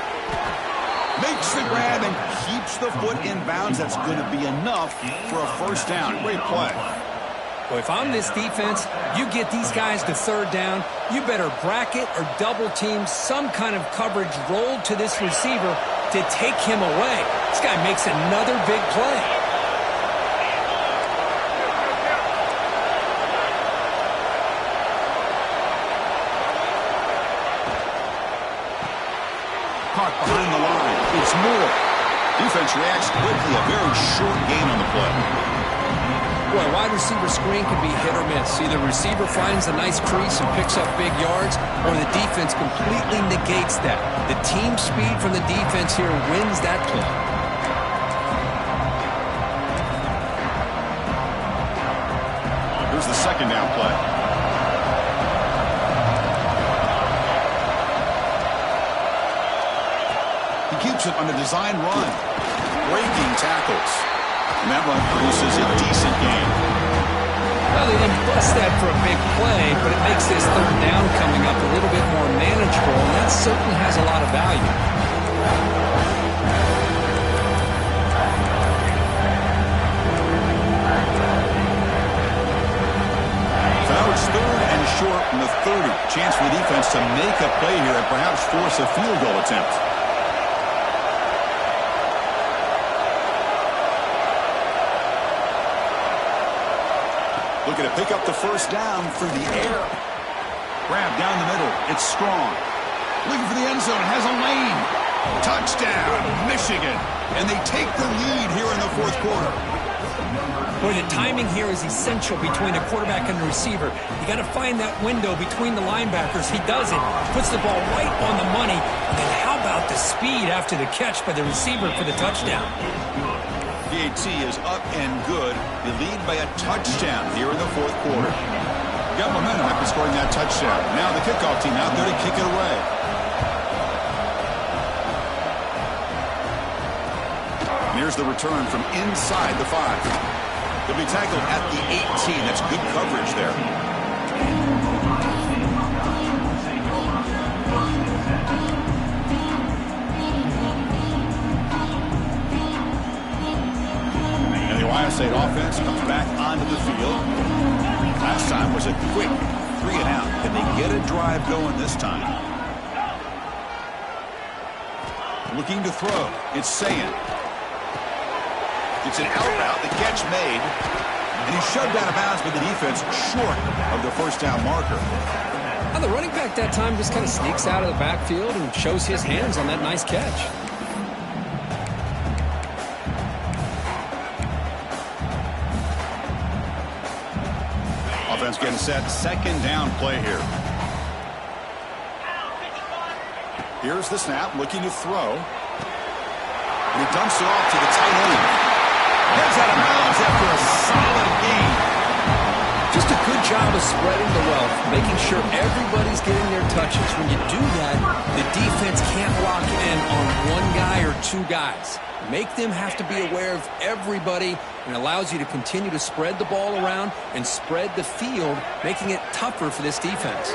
Speaker 1: Makes the grab and keeps the foot in bounds. That's going to be enough for a first down. Great play.
Speaker 2: Well, if I'm this defense, you get these guys to third down, you better bracket or double team some kind of coverage rolled to this receiver to take him away. This guy makes another big play.
Speaker 1: Caught behind the line. It's Moore. Defense reacts quickly. A very short gain on the play.
Speaker 2: Boy, a wide receiver screen can be hit or miss. Either receiver finds a nice crease and picks up big yards, or the defense completely negates that. The team speed from the defense here wins that play.
Speaker 1: Here's the second down play. He keeps it on a design run. Breaking tackles. And that run produces a decent gain.
Speaker 2: Well, they didn't bust that for a big play, but it makes this third down coming up a little bit more manageable, and that certainly has a lot of value.
Speaker 1: So now it's third and short from the 30. Chance for the defense to make a play here and perhaps force a field goal attempt. Looking to pick up the first down through the air. Grab down the middle. It's strong. Looking for the end zone. Has a lane. Touchdown, Michigan. And they take the lead here in the fourth quarter.
Speaker 2: Boy, the timing here is essential between a quarterback and a receiver. You got to find that window between the linebackers. He does it. Puts the ball right on the money. And then how about the speed after the catch by the receiver for the touchdown?
Speaker 1: PAT is up and good. They lead by a touchdown here in the fourth quarter. Got momentum after scoring that touchdown. Now the kickoff team out there to kick it away. And here's the return from inside the 5. They'll be tackled at the 18. That's good coverage there. Ohio State offense comes back onto the field. Last time was a quick 3 and out. Can they get a drive going this time? Looking to throw. It's Sayin. It's an out route. The catch made. And he's shoved out of bounds by the defense short of the first down marker.
Speaker 2: Well, the running back that time just kind of sneaks out of the backfield and shows his hands on that nice catch.
Speaker 1: Offense getting set. Second down play here. Here's the snap. Looking to throw. And he dumps it off to the tight end. Heads out of bounds after a solid gain.
Speaker 2: Just a good job of spreading the wealth, making sure everybody's getting their touches. When you do that, the defense can't lock in on one guy or two guys. Make them have to be aware of everybody, and allows you to continue to spread the ball around and spread the field, making it tougher for this defense.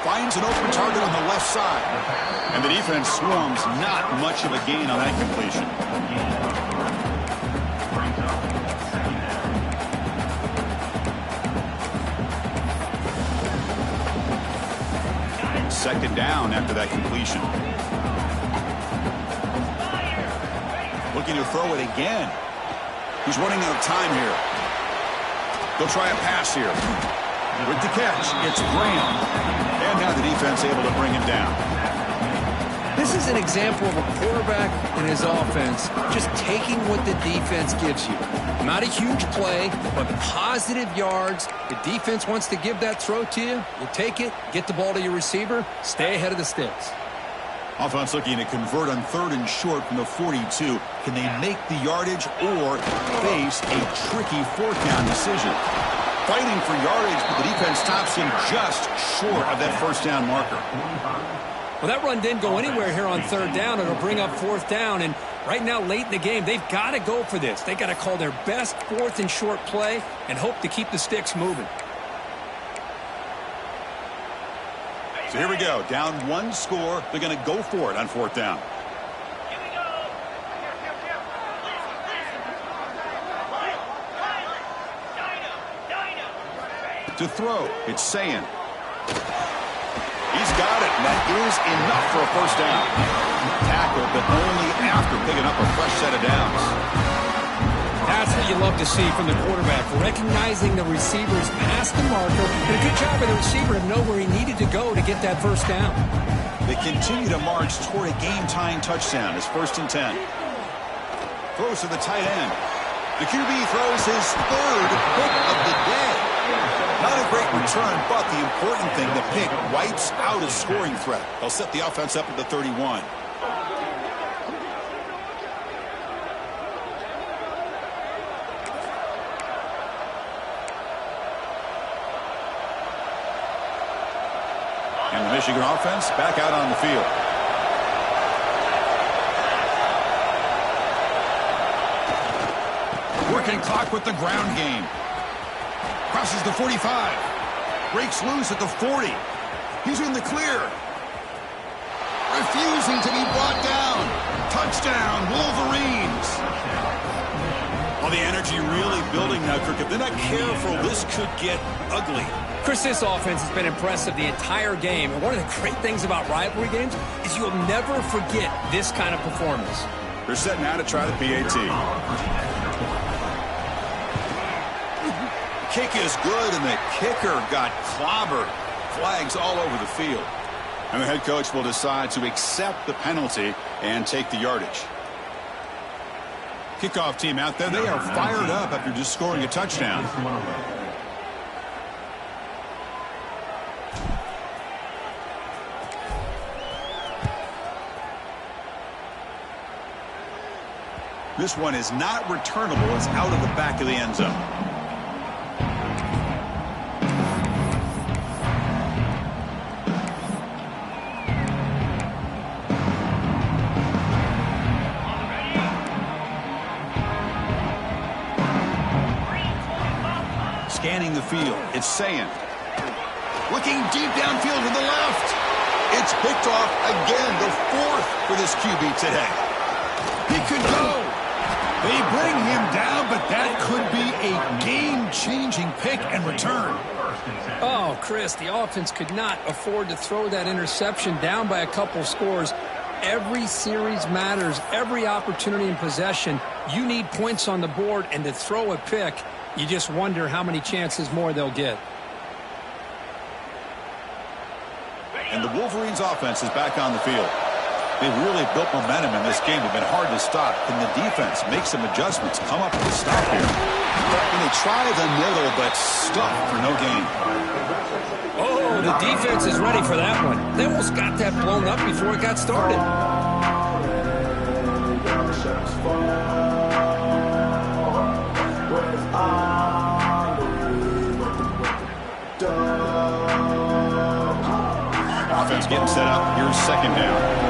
Speaker 1: Finds an open target on the left side. And the defense swarms. Not much of a gain on that completion. Second down after that completion. Looking to throw it again. He's running out of time here. They'll try a pass here. With the catch, it's Graham. And now the defense able to bring him down.
Speaker 2: This is an example of a quarterback and his offense just taking what the defense gives you. Not a huge play, but positive yards. The defense wants to give that throw to you. You take it, get the ball to your receiver, stay ahead of the sticks.
Speaker 1: Offense looking to convert on 3rd and short from the 42. Can they make the yardage or face a tricky 4th down decision? Fighting for yardage, but the defense stops him just short of that 1st down marker.
Speaker 2: Well, that run didn't go anywhere here on 3rd down. It'll bring up 4th down, and right now, late in the game, they've got to go for this. They've got to call their best 4th and short play and hope to keep the sticks moving.
Speaker 1: So here we go. Down 1 score. They're going to go for it on 4th down. To throw, it's Sayin. He's got it, and that is enough for a 1st down. Tackle, but only after picking up a fresh set of downs.
Speaker 2: That's what you love to see from the quarterback, recognizing the receivers past the marker, and a good job by the receiver to know where he needed to go to get that 1st down.
Speaker 1: They continue to march toward a game-tying touchdown. It's 1st and 10. Throws to the tight end. The QB throws his 3rd pick of the day. Not a great return, but the important thing, the pick wipes out a scoring threat. They'll set the offense up at the 31. And the Michigan offense back out on the field. Working clock with the ground game. Crosses the 45. Breaks loose at the 40. He's in the clear. Refusing to be brought down. Touchdown, Wolverines. Well, the energy really building now, Kirk. If they're not careful, this could get ugly.
Speaker 2: Chris, this offense has been impressive the entire game. And one of the great things about rivalry games is you'll never forget this kind of performance.
Speaker 1: They're setting out to try the PAT. Kick is good, and the kicker got clobbered. Flags all over the field. And the head coach will decide to accept the penalty and take the yardage. Kickoff team out there, they are fired up after just scoring a touchdown. This one is not returnable. It's out of the back of the end zone. Scanning the field, it's Sayin. Looking deep downfield to the left. It's picked off again, the 4th for this QB today. He could go. They bring him down, but that could be a game-changing pick and return.
Speaker 2: Oh, Chris, the offense could not afford to throw that interception down by a couple scores. Every series matters. Every opportunity in possession, you need points on the board, and to throw a pick, you just wonder how many chances more they'll get.
Speaker 1: And the Wolverines offense is back on the field. They've really built momentum in this game. They've been hard to stop. Can the defense make some adjustments, come up with a stop here? And they try the middle, but stuck for no gain.
Speaker 2: Oh, the defense is ready for that one. They almost got that blown up before it got started.
Speaker 1: Offense getting set up. Here's 2nd down.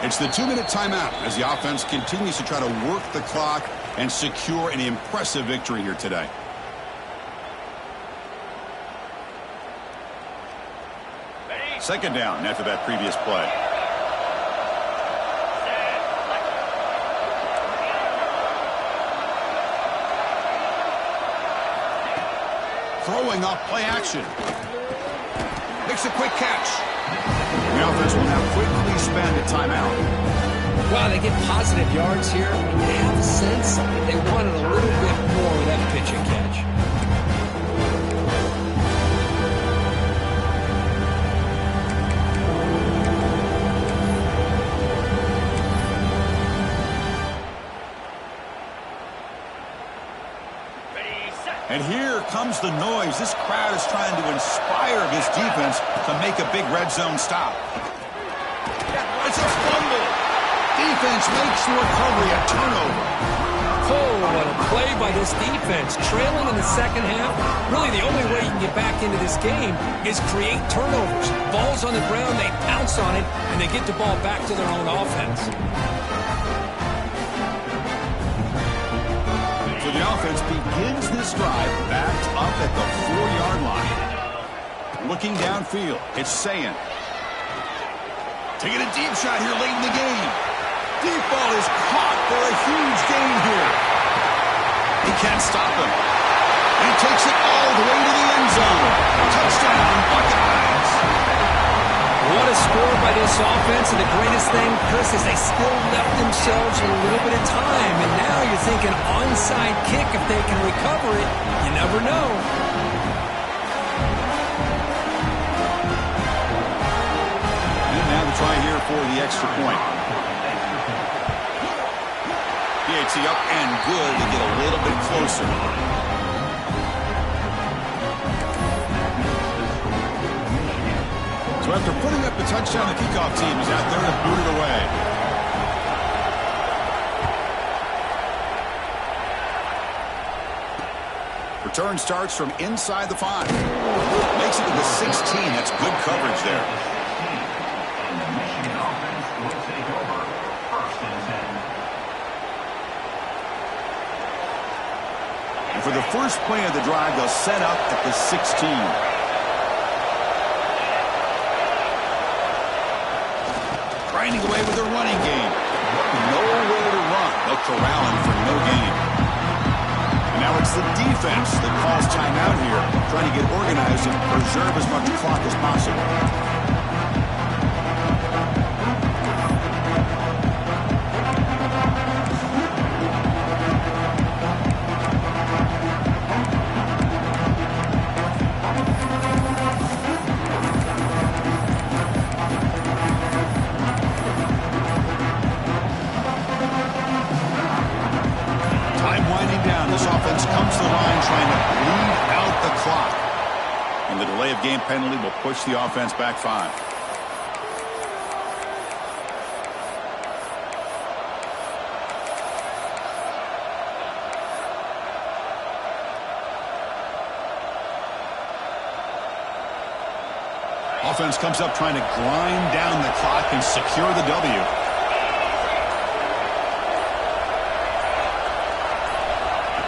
Speaker 1: It's the 2-minute timeout as the offense continues to try to work the clock and secure an impressive victory here today. Second down after that previous play. Throwing off play action. Makes a quick catch. The offense will now quickly spend a timeout.
Speaker 2: Wow, they get positive yards here. I have the sense they wanted a little bit more with that pitch and catch.
Speaker 1: And here comes the noise. This crowd is trying to inspire this defense to make a big red zone stop. It's a fumble. Defense makes the recovery, a turnover.
Speaker 2: Oh, what a play by this defense. Trailing in the second half, really the only way you can get back into this game is create turnovers. Ball's on the ground, they pounce on it, and they get the ball back to their own offense.
Speaker 1: So the offense begins this drive backed up at the 4-yard line. Looking downfield, it's Sayan. Taking a deep shot here late in the game. Deep ball is caught for a huge gain here. He can't stop him. And he takes it all the way to the end zone. Touchdown, Buckeyes.
Speaker 2: What a score by this offense, and the greatest thing, Chris, is they still left themselves a little bit of time, and now you're thinking onside kick if they can recover it. You never know.
Speaker 1: And now the try here for the extra point. PAT up and good to get a little bit closer. So after putting up the touchdown, the kickoff team is out there to boot it away. Return starts from inside the 5. Makes it to the 16. That's good coverage there.
Speaker 3: And the Michigan offense will take over 1st and 10.
Speaker 1: And for the first play of the drive, they'll set up at the 16. Grinding away with their running game. Nowhere to run. They'll corral him for no gain. And now it's the defense that calls timeout here, trying to get organized and preserve as much clock as possible. Game penalty will push the offense back 5. Offense comes up trying to grind down the clock and secure the W.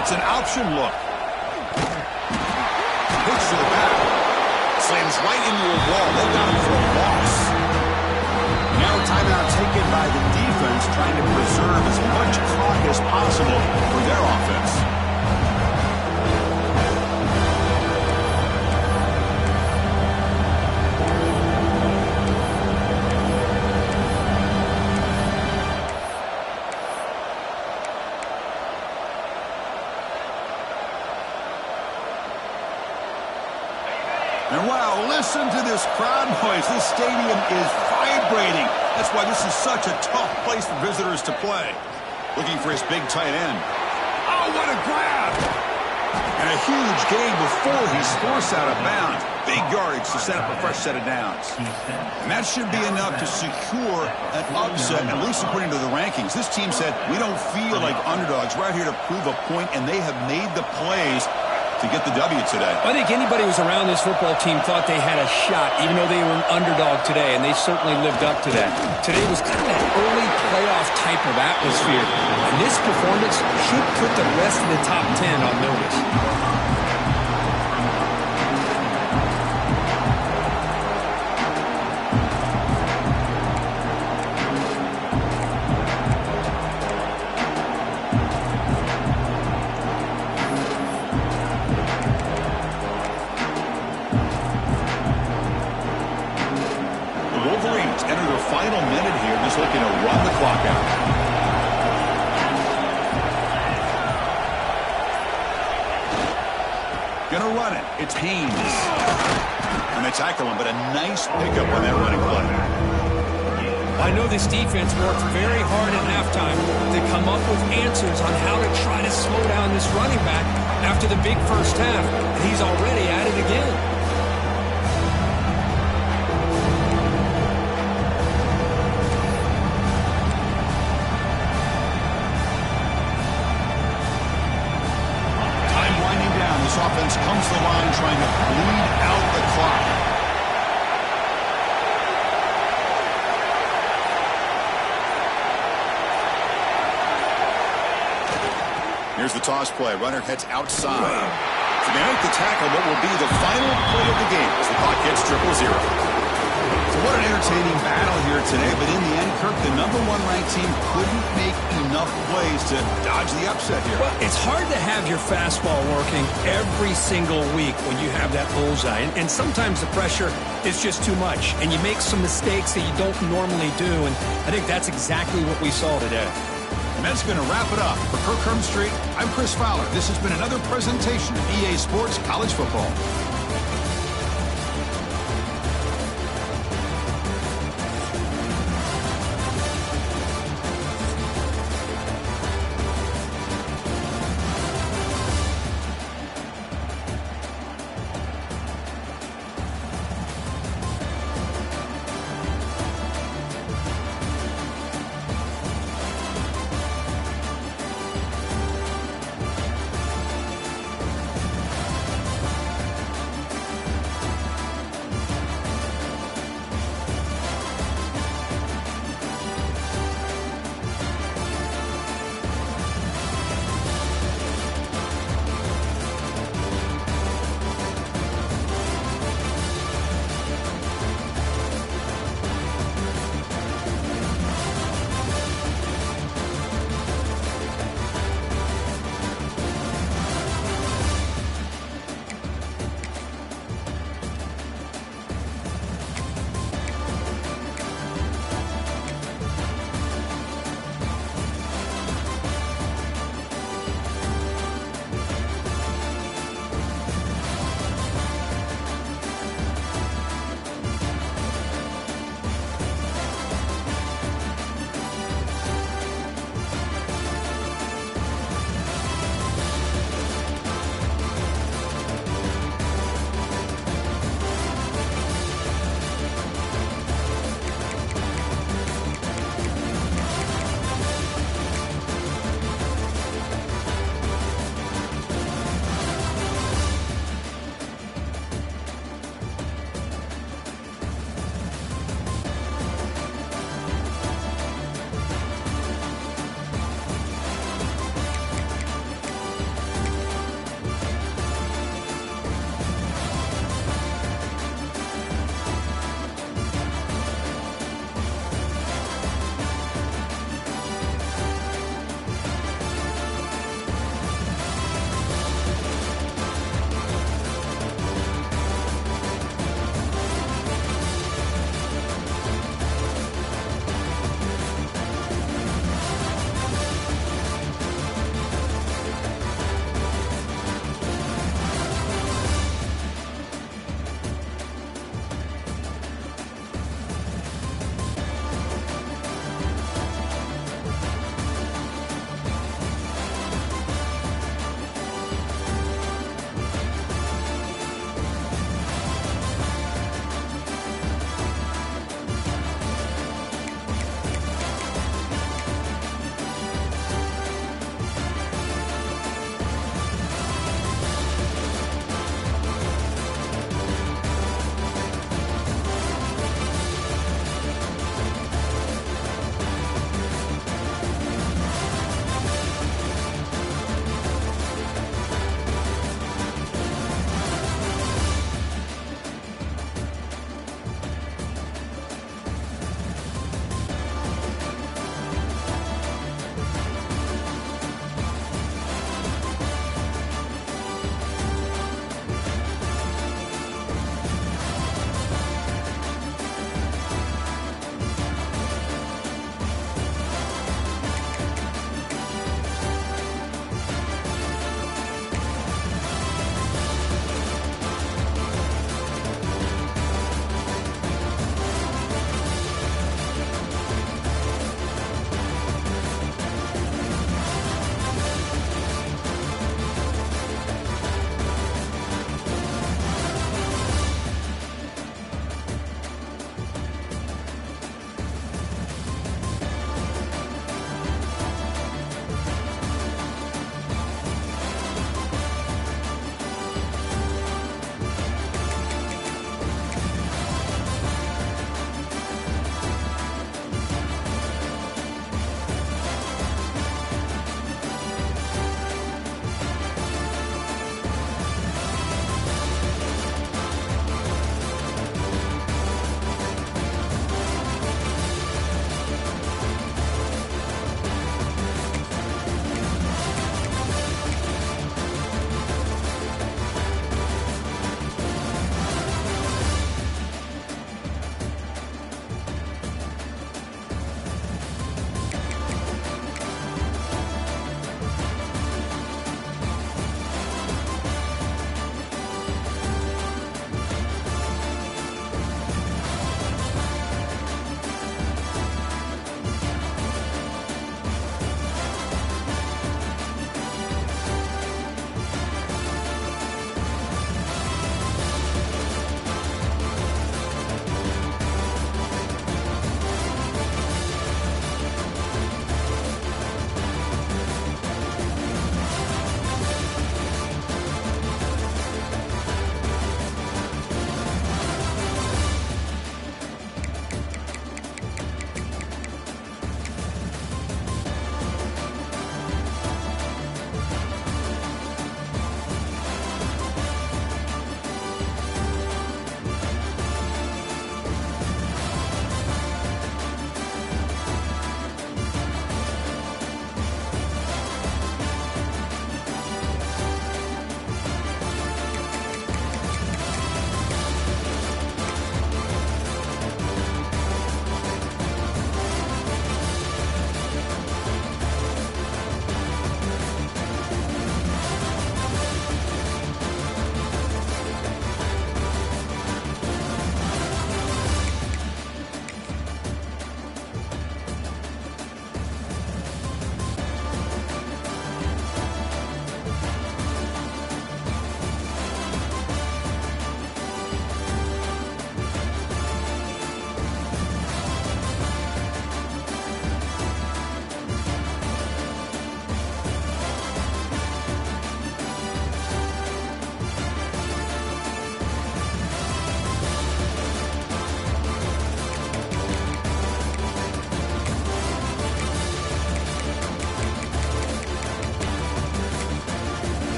Speaker 1: It's an option look. Pitch to the back. Slams right into a wall. They got him for a loss. Now a timeout taken by the defense, trying to preserve as much clock as possible for their offense. And wow, listen to this crowd noise. This stadium is vibrating. That's why this is such a tough place for visitors to play. Looking for his big tight end. Oh, what a grab! And a huge gain before he's forced out of bounds. Big yardage to set up a fresh set of downs. And that should be enough to secure an upset, at least according to the rankings. This team said, we don't feel like underdogs. We're out here to prove a point, and they have made the plays to get the W today.
Speaker 2: I think anybody who was around this football team thought they had a shot, even though they were an underdog today, and they certainly lived up to that. Today was kind of an early playoff type of atmosphere, and this performance should put the rest of the top 10 on notice.
Speaker 1: enter their final minute here, just looking to run the clock out. Gonna run it. It's Haynes. And they tackle him, but a nice pickup on that running play.
Speaker 2: I know this defense worked very hard at halftime to come up with answers on how to try to slow down this running back after the big first half. And he's already at it again.
Speaker 1: Time winding down. This offense comes to the line trying to bleed out the clock. Here's the toss play. Runner heads outside. So they make the tackle, what will be the final play of the game as the clock hits 0-0. So what an entertaining battle here today, but in the end, Kirk, the #1 ranked team couldn't make enough plays to dodge the upset here.
Speaker 2: Well, it's hard to have your fastball working every single week when you have that bullseye. And sometimes the pressure is just too much, and you make some mistakes that you don't normally do. And I think that's exactly what we saw today.
Speaker 1: And that's going to wrap it up. For Kirk Hermstreet, I'm Chris Fowler. This has been another presentation of EA Sports College Football.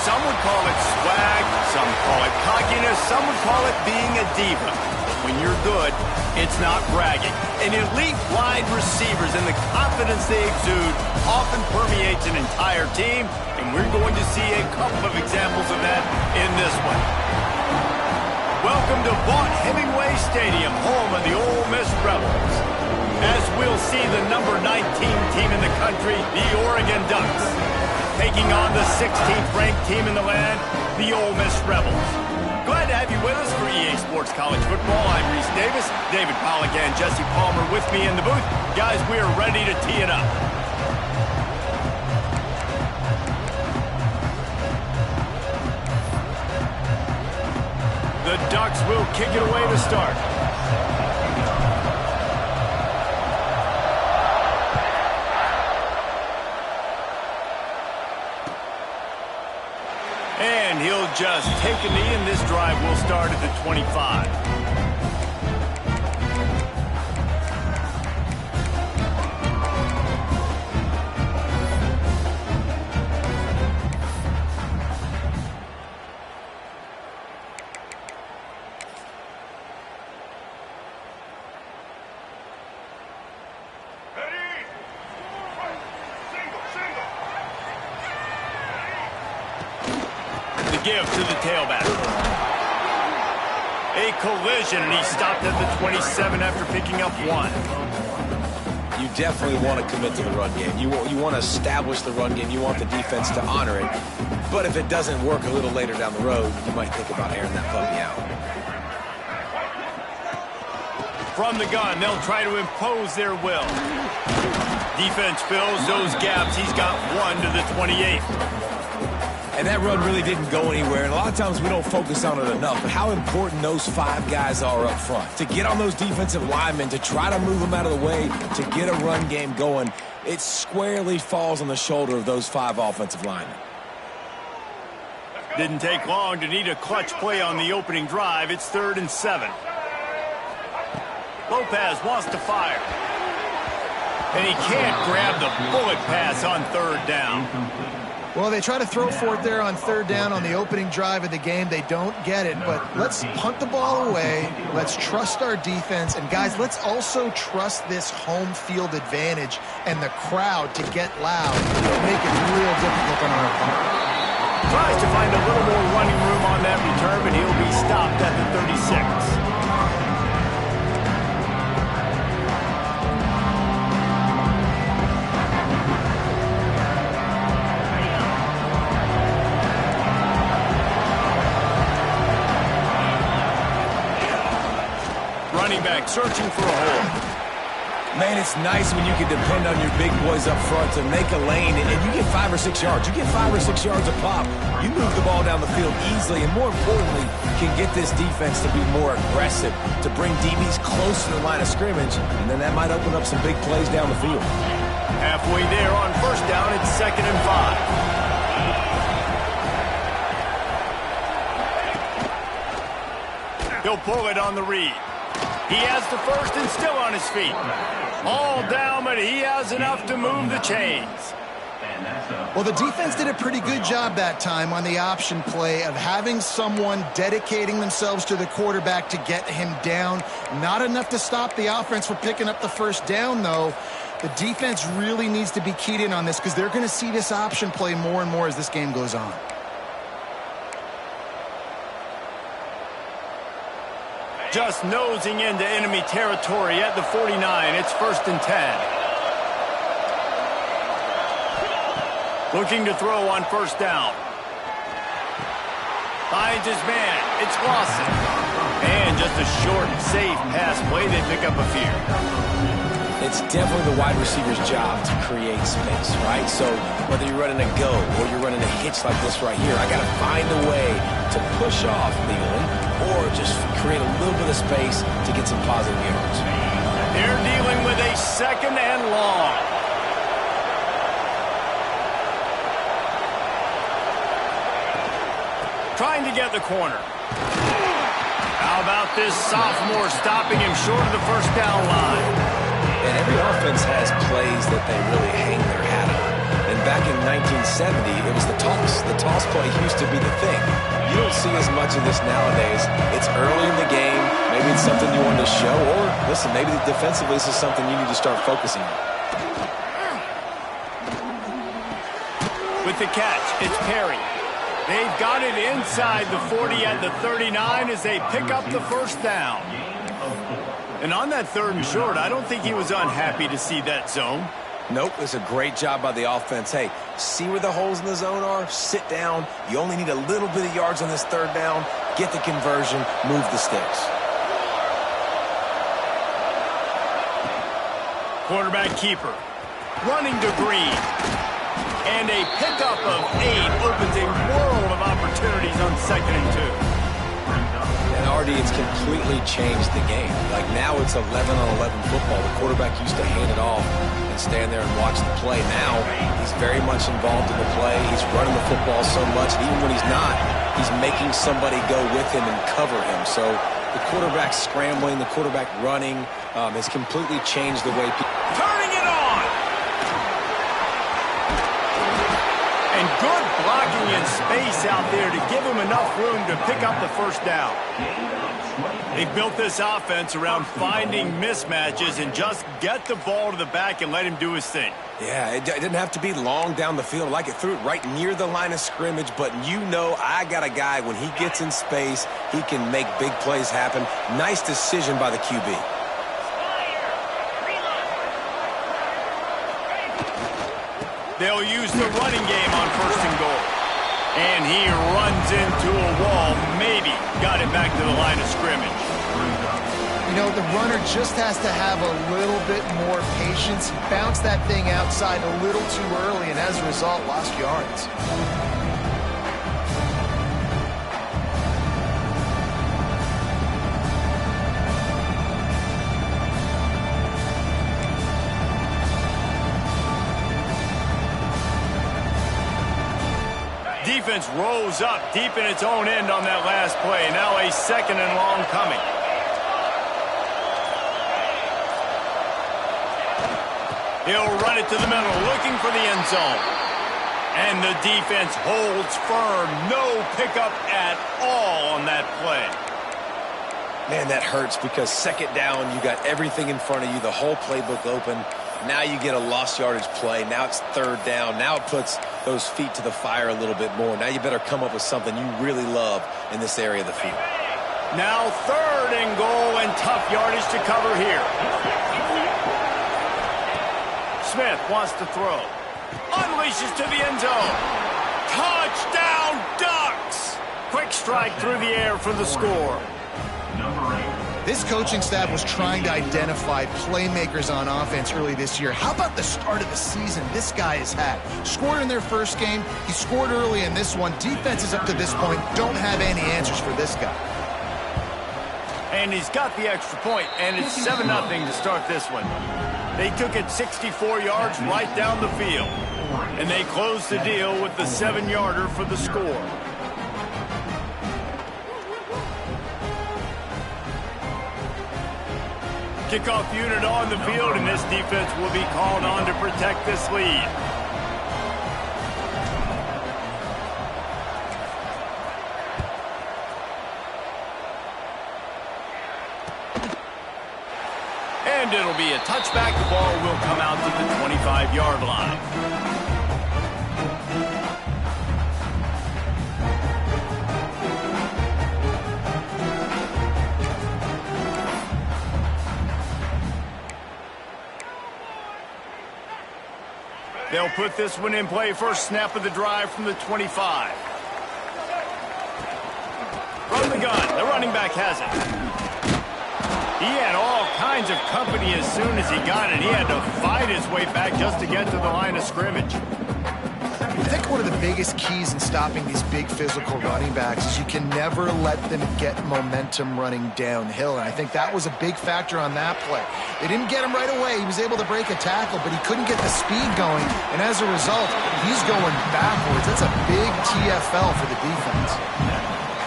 Speaker 4: Some would call it swag, some call it cockiness, some would call it being a diva. When you're good, it's not bragging. And elite wide receivers and the confidence they exude often permeates an entire team, and we're going to see a couple of examples of that in this one. Welcome to Vaught-Hemingway Stadium, home of the Ole Miss Rebels. As we'll see the number 19 team in the country, the Oregon Ducks, taking on the 16th ranked team in the land, the Ole Miss Rebels. Glad to have you with us for EA Sports College Football. I'm Reese Davis, David Pollack and Jesse Palmer with me in the booth. Guys, we are ready to tee it up. The Ducks will kick it away to start. And he'll just take a knee, and this drive will start at the 25. Give to the tailback. A collision, and he stopped at the 27 after picking up one.
Speaker 5: you definitely want to commit to the run game. You want to establish the run game. You want the defense to honor it. But if it doesn't work a little later down the road, you might think about airing that puppy out.
Speaker 4: From the gun, they'll try to impose their will. Defense fills those gaps. He's got 1 to the 28.
Speaker 5: And that run really didn't go anywhere. And a lot of times we don't focus on it enough. But how important those 5 guys are up front. To get on those defensive linemen, to try to move them out of the way, to get a run game going, it squarely falls on the shoulder of those 5 offensive linemen.
Speaker 4: Didn't take long to need a clutch play on the opening drive. It's 3rd and 7. Lopez wants to fire. And he can't grab the bullet pass on 3rd down.
Speaker 6: Well, they try to throw for it there on 3rd down on the opening drive of the game. They don't get it, but let's punt the ball away. Let's trust our defense. And, guys, let's also trust this home field advantage and the crowd to get loud and make it real difficult on our opponent.
Speaker 4: Tries to find a little more running room on that return, but he'll be stopped at the 36. Running back searching for a hole.
Speaker 5: Man, it's nice when you can depend on your big boys up front to make a lane, and you get 5 or 6 yards. You get 5 or 6 yards a pop. You move the ball down the field easily, and more importantly, can get this defense to be more aggressive, to bring DBs close to the line of scrimmage, and then that might open up some big plays down the field.
Speaker 4: Halfway there on 1st down, it's 2nd and 5. He'll pull it on the read. He has the 1st and still on his feet. All down, but he has enough to move the chains.
Speaker 6: Well, the defense did a pretty good job that time on the option play of having someone dedicating themselves to the quarterback to get him down. Not enough to stop the offense from picking up the 1st down, though. The defense really needs to be keyed in on this because they're going to see this option play more and more as this game goes on.
Speaker 4: Just nosing into enemy territory at the 49. It's 1st and 10. Looking to throw on 1st down. Finds his man. It's Lawson. And just a short, safe pass play. They pick up a few.
Speaker 5: It's definitely the wide receiver's job to create space, right? So whether you're running a go or you're running a hitch like this right here, I got to find a way to push off Thielen or just create a little bit of space to get some positive yards.
Speaker 4: They're dealing with a 2nd and long. Trying to get the corner. How about this sophomore stopping him short of the 1st down line?
Speaker 5: And every offense has plays that they really hang their hat on. And back in 1970, it was the toss. The toss play used to be the thing. You don't see as much of this nowadays. It's early in the game. Maybe it's something you want to show. Or, listen, maybe defensively this is something you need to start focusing on.
Speaker 4: With the catch, it's Perry. They've got it inside the 40 at the 39 as they pick up the 1st down. And on that 3rd and short, I don't think he was unhappy to see that zone.
Speaker 5: Nope, it's a great job by the offense. Hey, see where the holes in the zone are? Sit down. You only need a little bit of yards on this 3rd down. Get the conversion. Move the sticks.
Speaker 4: Quarterback keeper. Running to Green. And a pickup of 8 opens a world of opportunities on 2nd and 2.
Speaker 5: And RD, it's completely changed the game. Like now it's 11-on-11 football. The quarterback used to hand it off and stand there and watch the play. Now he's very much involved in the play. He's running the football so much. And even when he's not, he's making somebody go with him and cover him. So the quarterback scrambling, the quarterback running has completely changed the way people...
Speaker 4: Turning it on! And good blocking in space out there to give him enough room to pick up the 1st down. They've built this offense around finding mismatches and just get the ball to the back and let him do his thing.
Speaker 5: Yeah, it didn't have to be long down the field. Like it threw it right near the line of scrimmage, but you know I got a guy, when he gets in space, he can make big plays happen. Nice decision by the QB.
Speaker 4: They'll use the running game on 1st and goal. And he runs into a wall. Maybe got it back to the line of scrimmage.
Speaker 6: You know, the runner just has to have a little bit more patience. He bounced that thing outside a little too early, and as a result, lost yards.
Speaker 4: Defense rose up deep in its own end on that last play. Now a 2nd and long coming. He'll run it to the middle, looking for the end zone. And the defense holds firm. No pickup at all on that play.
Speaker 5: Man, that hurts because 2nd down, you got everything in front of you, the whole playbook open. Now you get a lost yardage play. Now it's 3rd down. Now it puts those feet to the fire a little bit more. Now you better come up with something you really love in this area of the field.
Speaker 4: Now 3rd and goal and tough yardage to cover here. Smith wants to throw. Unleashes to the end zone. Touchdown, Ducks! Quick strike through the air for the score.
Speaker 6: This coaching staff was trying to identify playmakers on offense early this year. How about the start of the season this guy has had? Scored in their first game. He scored early in this one. Defenses up to this point don't have any answers for this guy.
Speaker 4: And he's got the extra point, and it's 7-0 to start this one. They took it 64 yards right down the field. And they closed the deal with the 7-yarder for the score. Kickoff unit on the field, and this defense will be called on to protect this lead. And it'll be a touchback. The ball will come out to the 25-yard line. They'll put this one in play. First snap of the drive from the 25. From the gun, the running back has it. He had all kinds of company as soon as he got it. He had to fight his way back just to get to the line of scrimmage.
Speaker 6: I think one of the biggest keys in stopping these big physical running backs is you can never let them get momentum running downhill. And I think that was a big factor on that play. They didn't get him right away. He was able to break a tackle, but he couldn't get the speed going. And as a result, he's going backwards. That's a big TFL for the defense.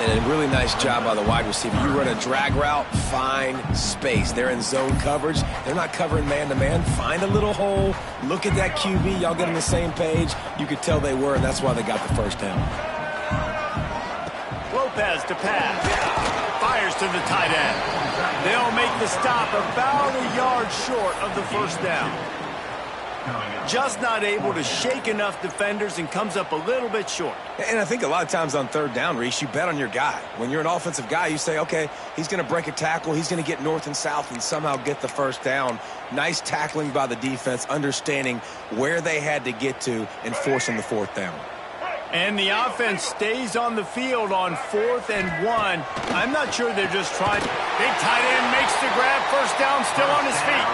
Speaker 5: And a really nice job by the wide receiver. You run a drag route, find space. They're in zone coverage. They're not covering man-to-man. Find a little hole. Look at that QB. Y'all get on the same page. You could tell they were, and that's why they got the first down.
Speaker 4: Lopez to pass. Fires to the tight end. They'll make the stop about a yard short of the first down. Just not able to shake enough defenders and comes up a little bit short.
Speaker 5: And I think a lot of times on 3rd down, Reese, you bet on your guy. When you're an offensive guy, you say, okay, he's going to break a tackle. He's going to get north and south and somehow get the first down. Nice tackling by the defense, understanding where they had to get to and forcing the 4th down.
Speaker 4: And the offense stays on the field on 4th and 1. I'm not sure they're just trying. Big tight end makes the grab. First down, still on his feet.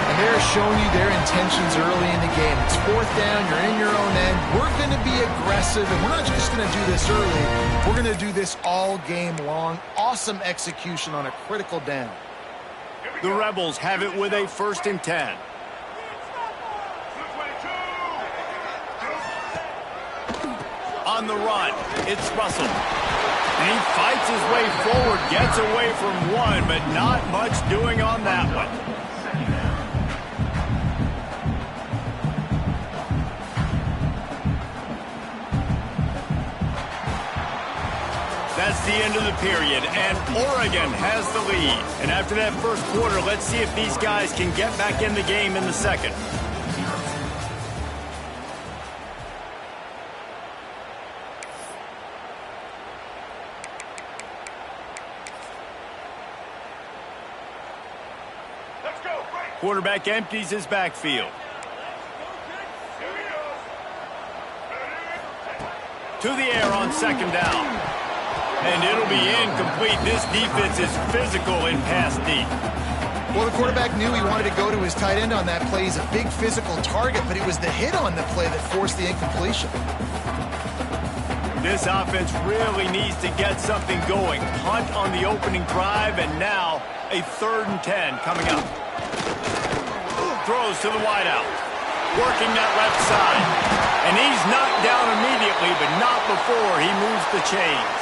Speaker 6: And they're showing you their intentions early in the game. It's 4th down. You're in your own end. We're going to be aggressive, and we're not just going to do this early. We're going to do this all game long. Awesome execution on a critical down.
Speaker 4: The Rebels have it with a 1st and 10. On the run, it's Russell. And he fights his way forward, gets away from one, but not much doing on that one. That's the end of the period, and Oregon has the lead. And after that first quarter, let's see if these guys can get back in the game in the second. Quarterback empties his backfield. to the air on second down. And it'll be incomplete. This defense is physical in pass deep.
Speaker 6: Well, the quarterback knew he wanted to go to his tight end on that play. He's a big physical target, but it was the hit on the play that forced the incompletion.
Speaker 4: This offense really needs to get something going. Punt on the opening drive, and now a 3rd and 10 coming up. Throws to the wideout. Working that left side. And he's knocked down immediately, but not before he moves the chains.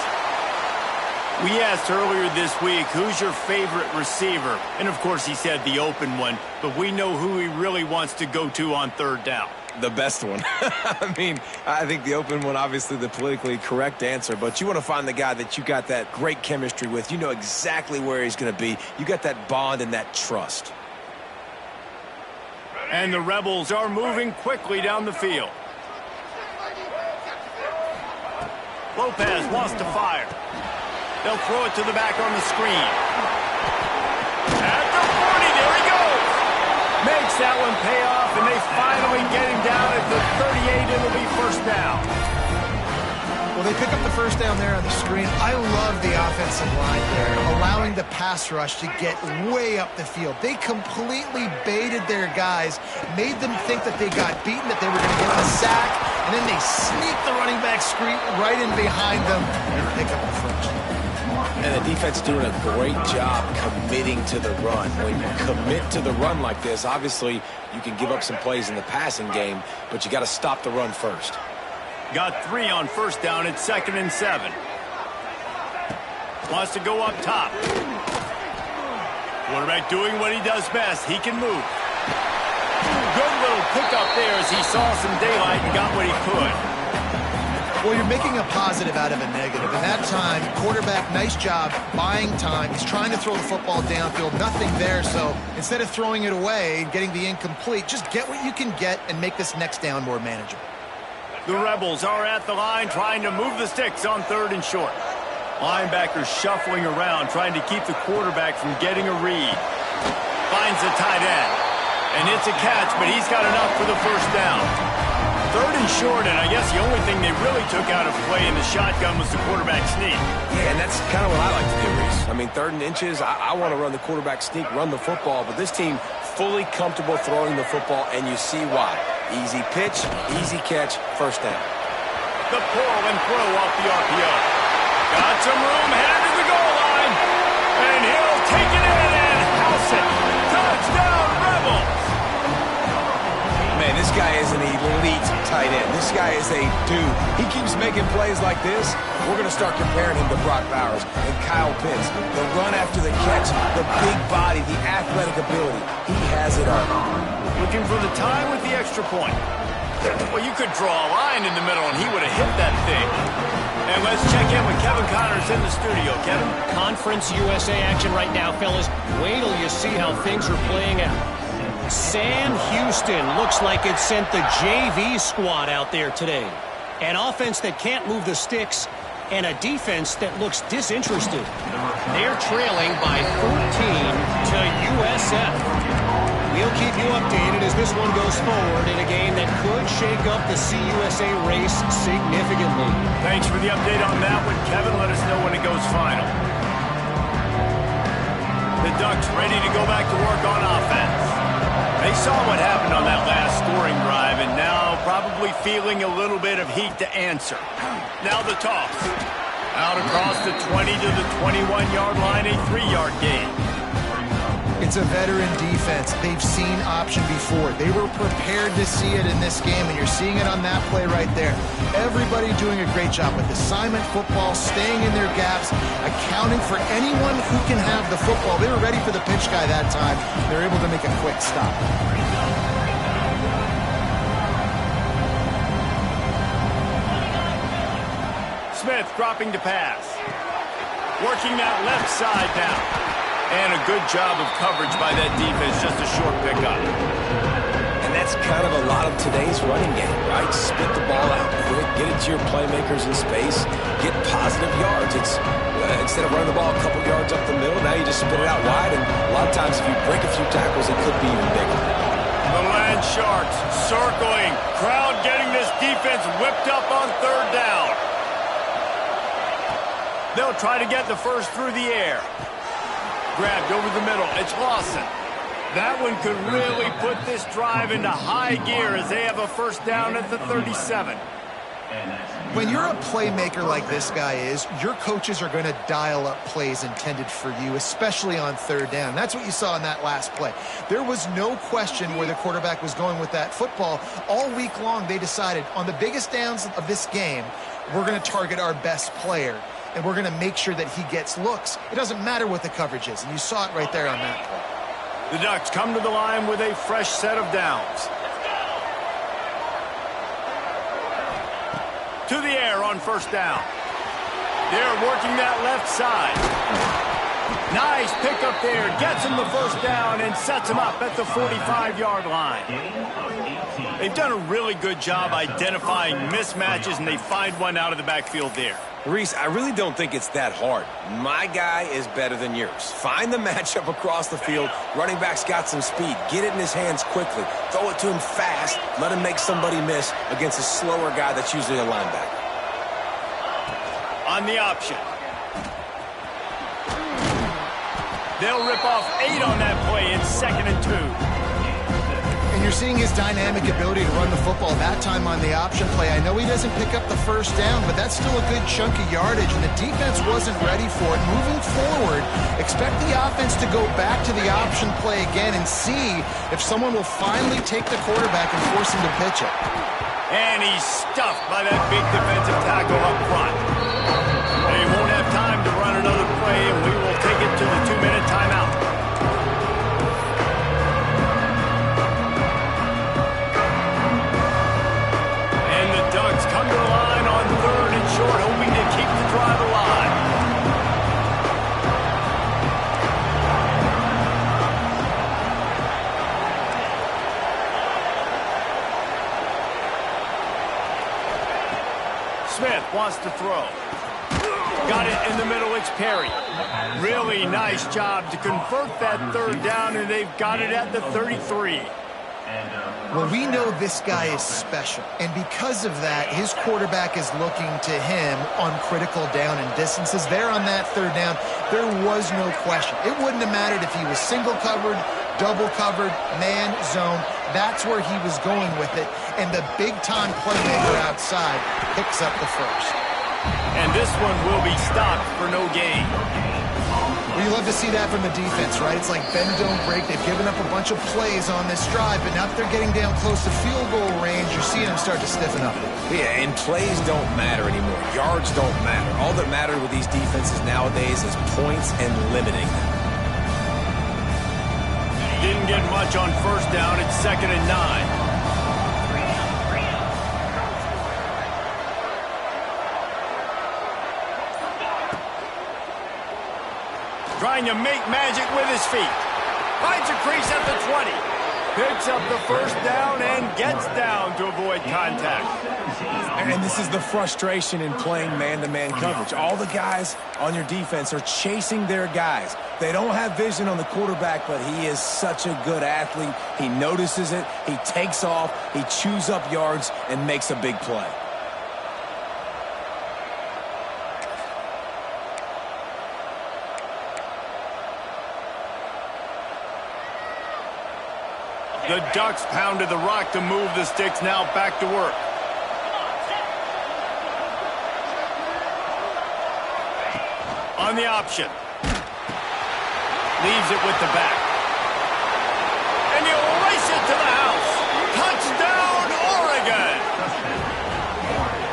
Speaker 4: We asked earlier this week, who's your favorite receiver? And, of course, he said the open one, but we know who he really wants to go to on 3rd down.
Speaker 5: The best one. I mean, I think the open one, obviously the politically correct answer, but you want to find the guy that you got that great chemistry with. You know exactly where he's going to be. You got that bond and that trust.
Speaker 4: And the Rebels are moving quickly down the field. Lopez wants to fire. They'll throw it to the back on the screen. At the 40, there he goes. Makes that one pay off, and they finally get him down at the 38. It'll be 1st down.
Speaker 6: Well, they pick up the 1st down there on the screen. I love the offensive line there, allowing the pass rush to get way up the field. They completely baited their guys, made them think that they got beaten, that they were going to get a sack, and then they sneak the running back screen right in behind them and pick up the 1st.
Speaker 5: And the defense doing a great job committing to the run. When you commit to the run like this, obviously you can give up some plays in the passing game, but you got to stop the run first.
Speaker 4: Got 3 on 1st down. It's 2nd and 7. Wants to go up top. Quarterback doing what he does best. He can move. Good little pickup there as he saw some daylight and got what he could.
Speaker 6: Well, you're making a positive out of a negative. In that time, quarterback, nice job, buying time. He's trying to throw the football downfield. Nothing there, so instead of throwing it away and getting the incomplete, just get what you can get and make this next down more manageable.
Speaker 4: The Rebels are at the line trying to move the sticks on 3rd and short. Linebackers shuffling around trying to keep the quarterback from getting a read. Finds the tight end. And it's a catch, but he's got enough for the 1st down. 3rd and short, and I guess the only thing they really took out of play in the shotgun was the quarterback sneak.
Speaker 5: Yeah, and that's kind of what I like to do, Reese. I mean, 3rd and inches, I want to run the quarterback sneak, run the football, but this team fully comfortable throwing the football, and you see why. Easy pitch, easy catch, 1st down.
Speaker 4: The pull and throw off the RPO. Got some room, headed to the goal line, and he'll take it in and house it. Touchdown, Rebels!
Speaker 5: Man, this guy is an elite tight end. This guy is a dude. He keeps making plays like this. We're going to start comparing him to Brock Bowers and Kyle Pitts. The run after the catch, the big body, the athletic ability. He has it all.
Speaker 4: Looking for the time with the extra point. Well, you could draw a line in the middle, and he would have hit that thing. And let's check in with Kevin Connors in the studio. Kevin?
Speaker 7: Conference USA action right now, fellas. Wait till you see how things are playing out. Sam Houston looks like it sent the JV squad out there today. An offense that can't move the sticks and a defense that looks disinterested. They're trailing by 14 to USF. We'll keep you updated as this one goes forward in a game that could shake up the CUSA race significantly.
Speaker 4: Thanks for the update on that one, Kevin. Let us know when it goes final. The Ducks ready to go back to work on offense. They saw what happened on that last scoring drive, and now probably feeling a little bit of heat to answer. Now the toss. Out across the 20 to the 21-yard line, a 3-yard gain.
Speaker 6: It's a veteran defense. They've seen option before. They were prepared to see it in this game, and you're seeing it on that play right there. Everybody doing a great job with assignment football, staying in their gaps, accounting for anyone who can have the football. They were ready for the pitch guy that time. They're able to make a quick stop.
Speaker 4: Smith dropping to pass. Working that left side now. And a good job of coverage by that defense, just a short pickup.
Speaker 5: And that's kind of a lot of today's running game, right? Spit the ball out quick, get it to your playmakers in space, get positive yards. It's instead of running the ball a couple yards up the middle, now you just spit it out wide, and a lot of times if you break a few tackles, it could be even bigger.
Speaker 4: The Land Sharks circling. Crowd getting this defense whipped up on 3rd down. They'll try to get the first through the air. Grabbed over the middle. It's Lawson. That one could really put this drive into high gear as they have a first down at the 37.
Speaker 6: When you're a playmaker like this guy is, your coaches are going to dial up plays intended for you, especially on third down. That's what you saw in that last play. There was no question where the quarterback was going with that football. All week long, they decided on the biggest downs of this game, we're going to target our best player, and we're going to make sure that he gets looks. It doesn't matter what the coverage is, and you saw it right there on that play.
Speaker 4: The Ducks come to the line with a fresh set of downs. To the air on first down. They're working that left side. Nice pickup there. Gets him the first down and sets him up at the 45-yard line. They've done a really good job identifying mismatches, and they find one out of the backfield there.
Speaker 5: Reese, I really don't think it's that hard. My guy is better than yours. Find the matchup across the field. Running back's got some speed. Get it in his hands quickly. Throw it to him fast. Let him make somebody miss against a slower guy that's usually a linebacker.
Speaker 4: On the option. They'll rip off 8 on that play in 2nd and 2.
Speaker 6: And you're seeing his dynamic ability to run the football that time on the option play. I know he doesn't pick up the first down, but that's still a good chunk of yardage, and the defense wasn't ready for it. Moving forward, expect the offense to go back to the option play again and see if someone will finally take the quarterback and force him to pitch it.
Speaker 4: And he's stuffed by that big defensive tackle up front. They won't have time to run another play, and we will take it to the 2-minute timeout. Come to the line on 3rd and short, hoping to keep the drive alive. Smith wants to throw. Got it in the middle, it's Perry. Really nice job to convert that 3rd down, and they've got it at the 33.
Speaker 6: Well, we know this guy is special, and because of that, his quarterback is looking to him on critical down and distances. There on that 3rd down, there was no question. It wouldn't have mattered if he was single covered, double covered, man, zone. That's where he was going with it, and the big-time playmaker outside picks up the first.
Speaker 4: And this one will be stopped for no gain.
Speaker 6: Well, you love to see that from the defense, right? It's like bend, don't break. They've given up a bunch of plays on this drive, but now that they're getting down close to field goal range, you're seeing them start to stiffen up.
Speaker 5: Yeah, and plays don't matter anymore. Yards don't matter. All that matters with these defenses nowadays is points and limiting them.
Speaker 4: Didn't get much on first down. It's 2nd and 9. Trying to make magic with his feet. Finds a crease at the 20. Picks up the first down and gets down to avoid contact.
Speaker 5: And this is the frustration in playing man-to-man coverage. All the guys on your defense are chasing their guys. They don't have vision on the quarterback, but he is such a good athlete. He notices it, he takes off, he chews up yards, and makes a big play.
Speaker 4: The Ducks pounded the rock to move the sticks, now back to work. On the option. Leaves it with the back. And you race it to the house. Touchdown, Oregon!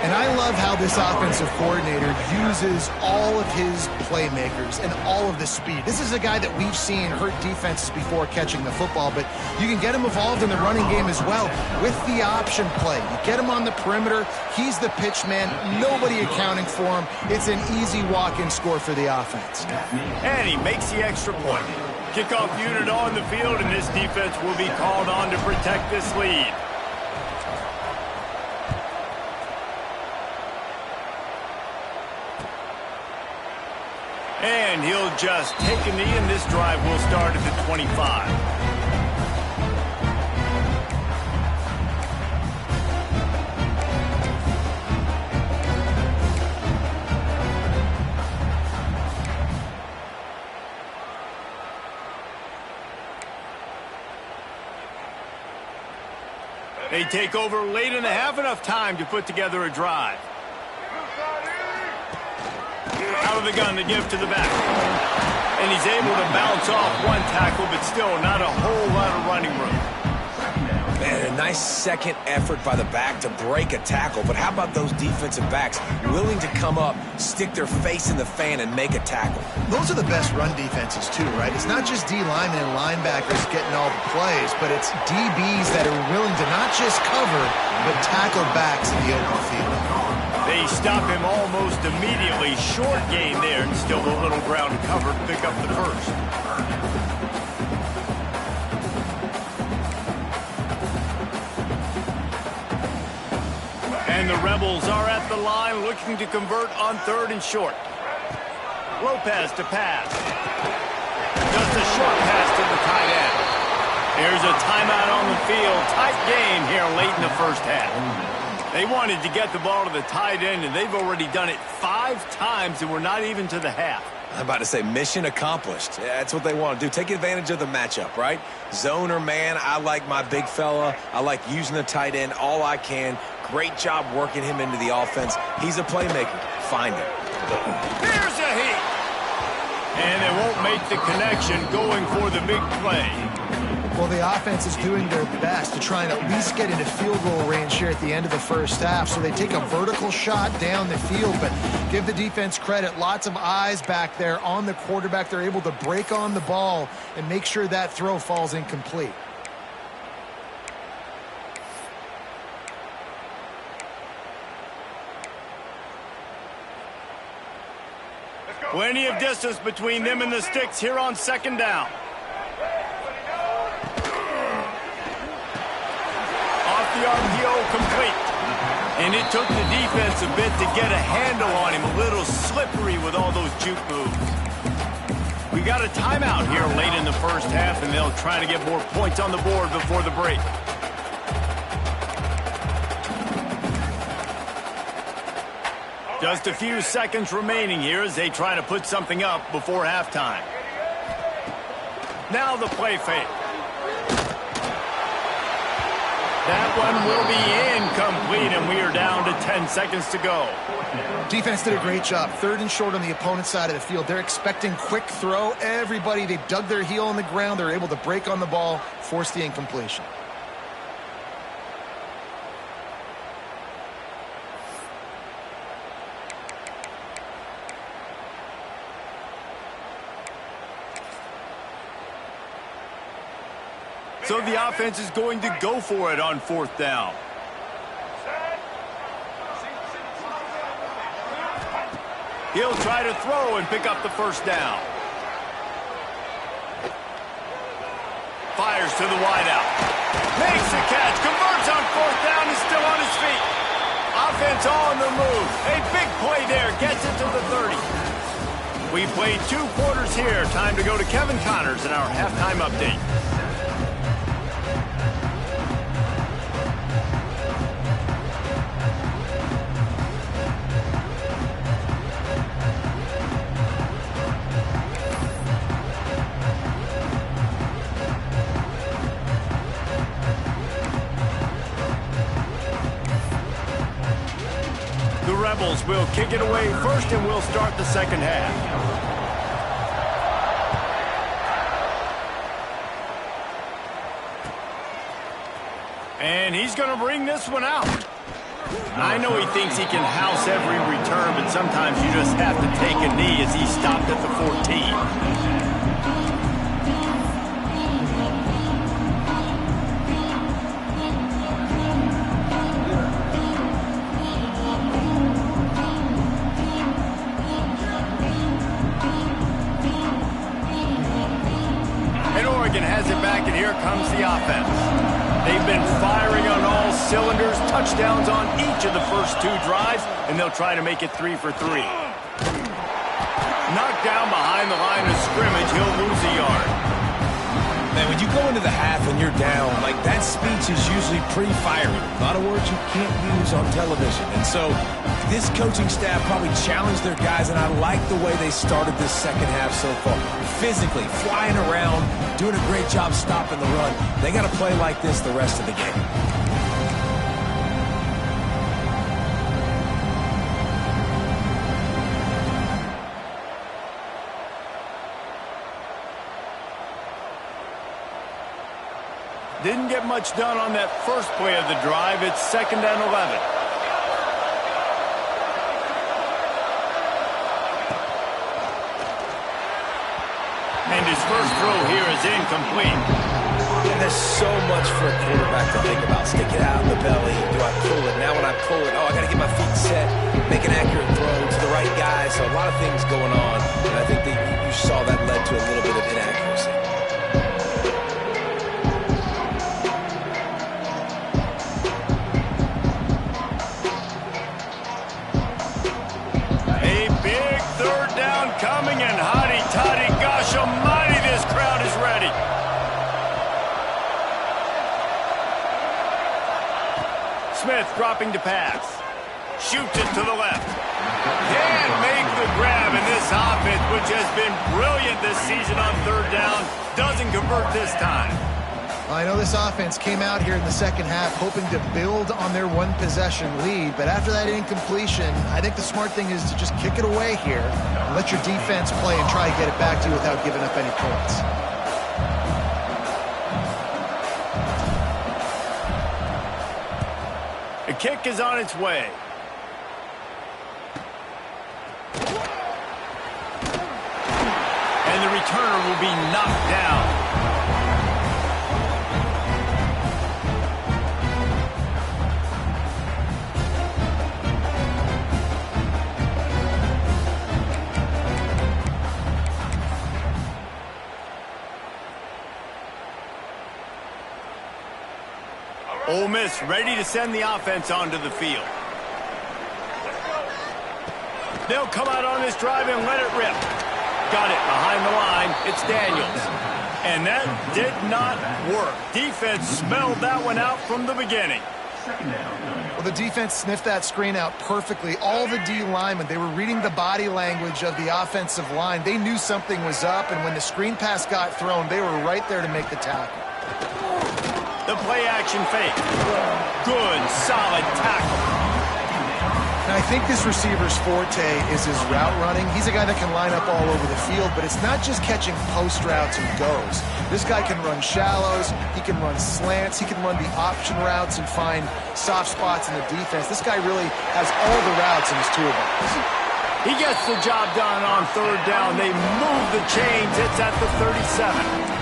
Speaker 6: And I love how this offensive coordinator uses all of his playmakers and all of the speed. This is a guy that we've seen hurt defenses before catching the football, but you can get him involved in the running game as well with the option play. You get him on the perimeter. He's the pitch man. Nobody accounting for him. It's an easy walk-in score for the offense.
Speaker 4: And he makes the extra point. Kickoff unit on the field, and this defense will be called on to protect this lead. And he'll just take a knee, and this drive will start at the 25. They take over late in the half, enough time to put together a drive. Out of the gun to give to the back. And he's able to bounce off one tackle, but still not a whole lot of running room.
Speaker 5: Man, a nice second effort by the back to break a tackle. But how about those defensive backs willing to come up, stick their face in the fan, and make a tackle?
Speaker 6: Those are the best run defenses, too, right? It's not just D linemen and linebackers getting all the plays, but it's DBs that are willing to not just cover, but tackle backs in the open field.
Speaker 4: They stop him almost immediately. Short gain there, and still a little ground to cover to pick up the first. And the Rebels are at the line looking to convert on 3rd and short. Lopez to pass. Just a short pass to the tight end. There's a timeout on the field. Tight game here late in the first half. They wanted to get the ball to the tight end, and they've already done it 5 times, and we're not even to the half.
Speaker 5: I'm about to say mission accomplished. Yeah, that's what they want to do. Take advantage of the matchup, right? Zone or man, I like my big fella. I like using the tight end all I can. Great job working him into the offense. He's a playmaker. Find him.
Speaker 4: Here's a hit. And they won't make the connection going for the big play.
Speaker 6: Well, the offense is doing their best to try and at least get into field goal range here at the end of the first half. So they take a vertical shot down the field, but give the defense credit. Lots of eyes back there on the quarterback. They're able to break on the ball and make sure that throw falls incomplete.
Speaker 4: Plenty of distance between them and the sticks here on 2nd down. The RPO complete. And it took the defense a bit to get a handle on him. A little slippery with all those juke moves. We got a timeout here late in the first half, and they'll try to get more points on the board before the break. Just a few seconds remaining here as they try to put something up before halftime. Now the play fake. That one will be incomplete, and we are down to 10 seconds to go.
Speaker 6: Defense did a great job. 3rd and short on the opponent's side of the field. They're expecting quick throw. Everybody, they dug their heel on the ground. They're able to break on the ball, force the incompletion.
Speaker 4: So the offense is going to go for it on 4th down. He'll try to throw and pick up the first down. Fires to the wideout. Makes the catch. Converts on 4th down. Is still on his feet. Offense on the move. A big play there. Gets it to the 30. We played 2 quarters here. Time to go to Kevin Connors in our halftime update. Rebels will kick it away first, and we'll start the second half. And he's going to bring this one out. I know he thinks he can house every return, but sometimes you just have to take a knee as he stopped at the 14. Has it back, and here comes the offense. They've been firing on all cylinders, touchdowns on each of the first 2 drives, and they'll try to make it 3 for 3. Knocked down behind the line of scrimmage, he'll lose a yard.
Speaker 5: Man, when you go into the half and you're down, like that speech is usually pretty fiery. A lot of words you can't use on television. And so this coaching staff probably challenged their guys, and I like the way they started this second half so far. Physically, flying around, doing a great job stopping the run. They got to play like this the rest of the game.
Speaker 4: Didn't get much done on that first play of the drive. It's 2nd and 11. And his first throw here is incomplete.
Speaker 5: And there's so much for a quarterback to think about. Stick it out in the belly. Do I pull it? Now when I pull it, I got to get my feet set, make an accurate throw to the right guy. So a lot of things going on. And I think that you saw that led to a little bit of inaccuracy.
Speaker 4: A big 3rd down coming, and hotty-toddy, gosh almighty, this crowd is ready. Smith dropping to pass. Shoots it to the left. Can't make the grab, and this offense, which has been brilliant this season on 3rd down, doesn't convert this time.
Speaker 6: I know this offense came out here in the second half hoping to build on their one-possession lead, but after that incompletion, I think the smart thing is to just kick it away here and let your defense play and try to get it back to you without giving up any points.
Speaker 4: The kick is on its way. And the returner will be knocked down. Ole Miss ready to send the offense onto the field. They'll come out on this drive and let it rip. Got it behind the line. It's Daniels. And that did not work. Defense smelled that one out from the beginning.
Speaker 6: Well, the defense sniffed that screen out perfectly. All the D linemen, they were reading the body language of the offensive line. They knew something was up, and when the screen pass got thrown, they were right there to make the tackle.
Speaker 4: The play-action fake. Good, solid tackle.
Speaker 6: And I think this receiver's forte is his route running. He's a guy that can line up all over the field, but it's not just catching post routes and goes. This guy can run shallows, he can run slants, he can run the option routes and find soft spots in the defense. This guy really has all the routes in his toolbox.
Speaker 4: He gets the job done on 3rd down. They move the chains. It's at the 37.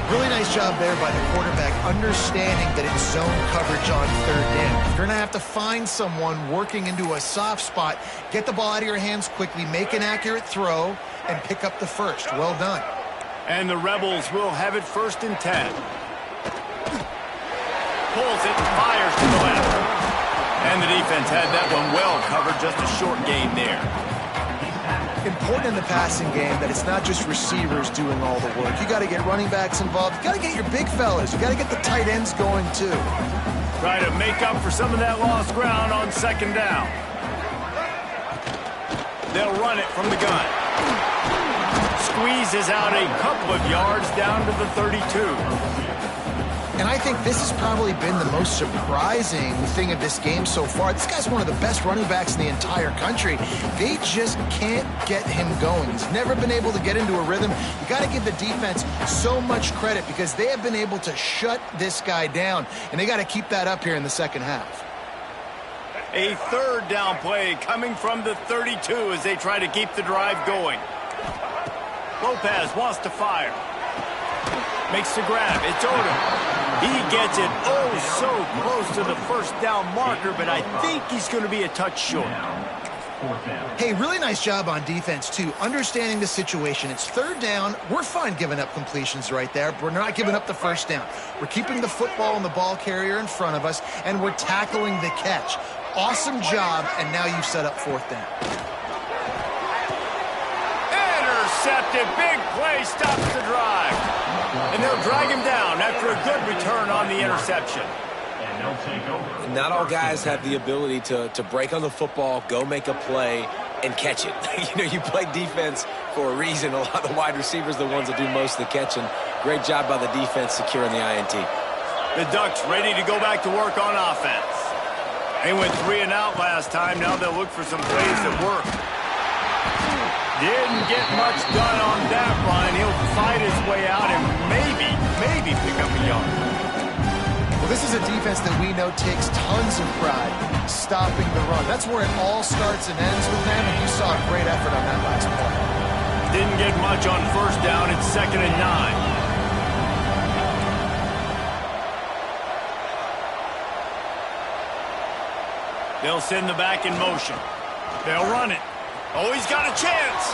Speaker 6: Really nice job there by the quarterback, understanding that it's zone coverage on 3rd down. You're going to have to find someone working into a soft spot, get the ball out of your hands quickly, make an accurate throw, and pick up the first. Well done.
Speaker 4: And the Rebels will have it 1st and 10. Pulls it and fires to the left. And the defense had that one well covered, just a short gain there.
Speaker 6: Important in the passing game that it's not just receivers doing all the work. You got to get running backs involved. You got to get your big fellas. You got to get the tight ends going too.
Speaker 4: Try to make up for some of that lost ground on 2nd down. They'll run it from the gun. Squeezes out a couple of yards down to the 32.
Speaker 6: And I think this has probably been the most surprising thing of this game so far. This guy's one of the best running backs in the entire country. They just can't get him going. He's never been able to get into a rhythm. You got to give the defense so much credit because they have been able to shut this guy down, and they got to keep that up here in the second half.
Speaker 4: A 3rd down play coming from the 32 as they try to keep the drive going. Lopez wants to fire. Makes the grab. It's Odom. He gets it so close to the 1st down marker, but I think he's going to be a touch short.
Speaker 6: Hey, really nice job on defense, too. Understanding the situation. It's 3rd down. We're fine giving up completions right there. We're not giving up the 1st down. We're keeping the football and the ball carrier in front of us, and we're tackling the catch. Awesome job, and now you've set up 4th down.
Speaker 4: Intercepted. Big play stops the drive. And they'll drag him down after a good return on the interception.
Speaker 5: And not all guys have the ability to break on the football, go make a play, and catch it. You play defense for a reason. A lot of the wide receivers are the ones that do most of the catching. Great job by the defense securing the INT.
Speaker 4: The Ducks ready to go back to work on offense. They went 3 and out last time. Now they'll look for some plays that work. Didn't get much done on that run. He'll fight his way out and maybe pick up a yard.
Speaker 6: Well, this is a defense that we know takes tons of pride stopping the run. That's where it all starts and ends with them, and you saw a great effort on that last play.
Speaker 4: Didn't get much on first down. It's 2nd and 9. They'll send the back in motion. They'll run it. Oh, he's got a chance.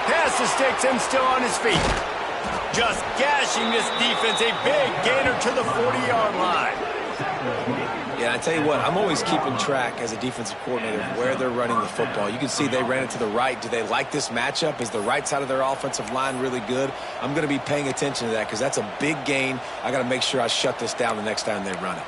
Speaker 4: Pass the sticks and still on his feet. Just gashing this defense. A big gainer to the 40-yard line.
Speaker 5: Yeah, I tell you what, I'm always keeping track as a defensive coordinator of where they're running the football. You can see they ran it to the right. Do they like this matchup? Is the right side of their offensive line really good? I'm going to be paying attention to that because that's a big gain. I got to make sure I shut this down the next time they run it.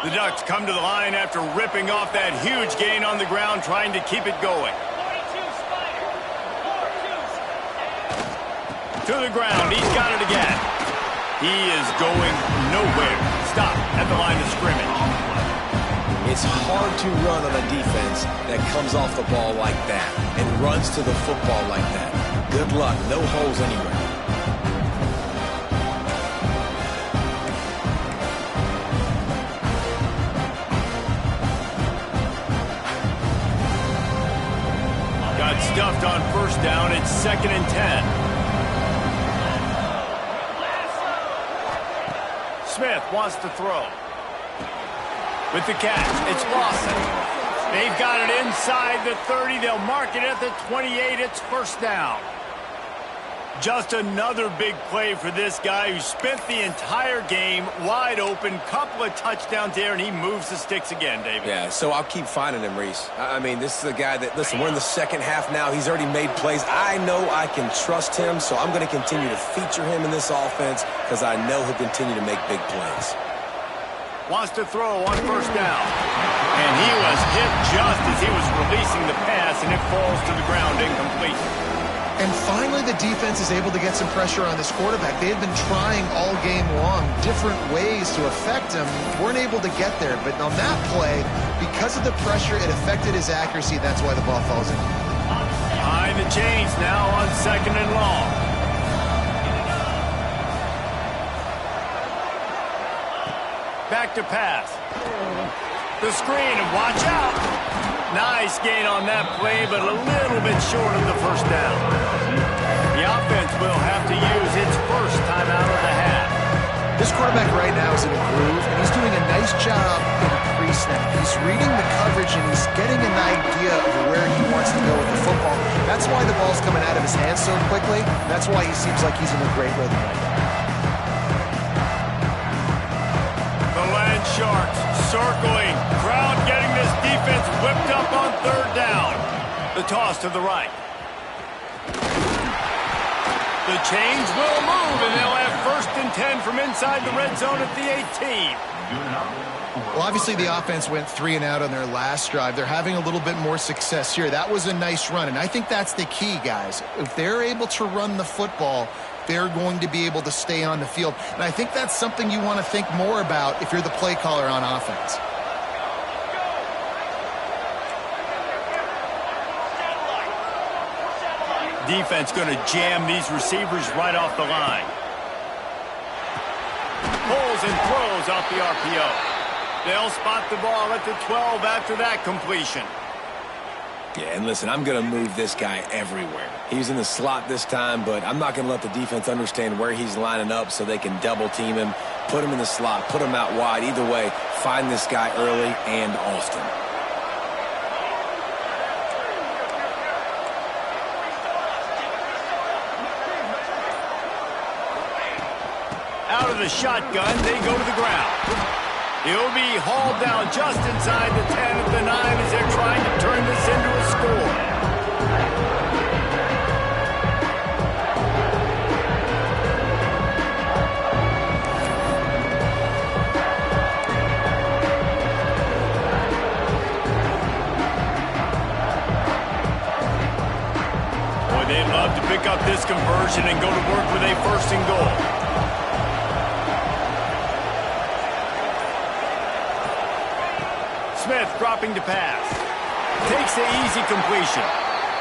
Speaker 4: The Ducks come to the line after ripping off that huge gain on the ground, trying to keep it going. To the ground. He's got it again. He is going nowhere. Stop at the line of scrimmage.
Speaker 5: It's hard to run on a defense that comes off the ball like that and runs to the football like that. Good luck. No holes anywhere.
Speaker 4: Stuffed on first down. It's 2nd and 10. Smith wants to throw. With the catch, it's Lawson. They've got it inside the 30. They'll mark it at the 28. It's first down. Just another big play for this guy who spent the entire game wide open. Couple of touchdowns there, and he moves the sticks again, David.
Speaker 5: Yeah, so I'll keep finding him, Reese. I mean, this is a guy that, listen, we're in the second half now. He's already made plays. I know I can trust him, so I'm going to continue to feature him in this offense because I know he'll continue to make big plays.
Speaker 4: Wants to throw on first down. And he was hit just as he was releasing the pass, and it falls to the ground incomplete.
Speaker 6: And finally, the defense is able to get some pressure on this quarterback. They had been trying all game long different ways to affect him. Weren't able to get there. But on that play, because of the pressure, it affected his accuracy. That's why the ball falls in.
Speaker 4: Behind the chains now on 2nd and long. Back to pass. The screen, and watch out. Nice gain on that play, but a little bit short of the first down. The offense will have to use its first timeout of the half.
Speaker 6: This quarterback right now is in a groove, and he's doing a nice job in pre-snap. He's reading the coverage, and he's getting an idea of where he wants to go with the football. That's why the ball's coming out of his hands so quickly. That's why he seems like he's in a great rhythm right now.
Speaker 4: The Land Sharks circling. Crowd getting this defense whipped up on third down. The toss to the right. The chains will move, and they'll have 1st and 10 from inside the red zone at the 18.
Speaker 6: Well, obviously the offense went 3 and out on their last drive. They're having a little bit more success here. That was a nice run, and I think that's the key, guys. If they're able to run the football, they're going to be able to stay on the field. And I think that's something you want to think more about if you're the play caller on offense.
Speaker 4: Defense going to jam these receivers right off the line. Pulls and throws off the RPO. They'll spot the ball at the 12 after that completion.
Speaker 5: Yeah, and listen, I'm going to move this guy everywhere. He's in the slot this time, but I'm not going to let the defense understand where he's lining up so they can double team him, put him in the slot, put him out wide. Either way, find this guy early and often.
Speaker 4: Out of the shotgun, they go to the ground. He'll be hauled down just inside the 10 at the 9 as they're trying to turn this into a score. Boy, they'd love to pick up this conversion and go to work with a 1st and goal. Smith dropping to pass. takes the easy completion.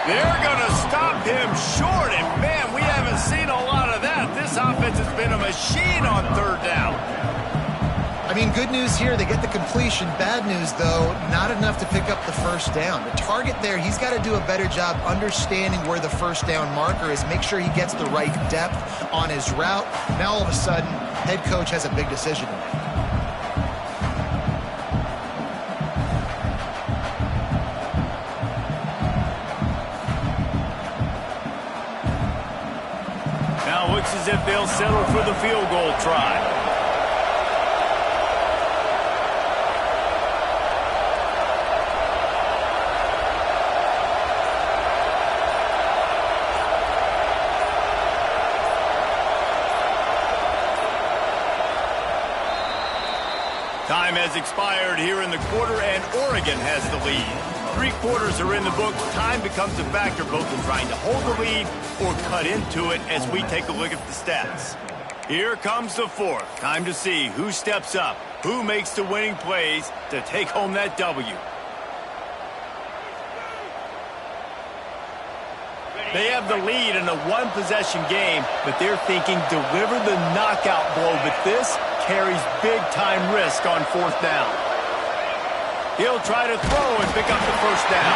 Speaker 4: They're going to stop him short, and man, we haven't seen a lot of that. This offense has been a machine on third down.
Speaker 6: I mean, good news here, they get the completion. Bad news, though, not enough to pick up the first down. The target there, he's got to do a better job understanding where the first down marker is, make sure he gets the right depth on his route. Now, all of a sudden, head coach has a big decision to make.
Speaker 4: Now looks as if they'll settle for the field goal try. Time has expired here in the quarter, and Oregon has the lead. 3 quarters are in the books. Time becomes a factor both in trying to hold the lead or cut into it as we take a look at the stats. Here comes the fourth. Time to see who steps up, who makes the winning plays to take home that W. They have the lead in a one-possession game, but they're thinking deliver the knockout blow, but this carries big-time risk on fourth down. He'll try to throw and pick up the first down.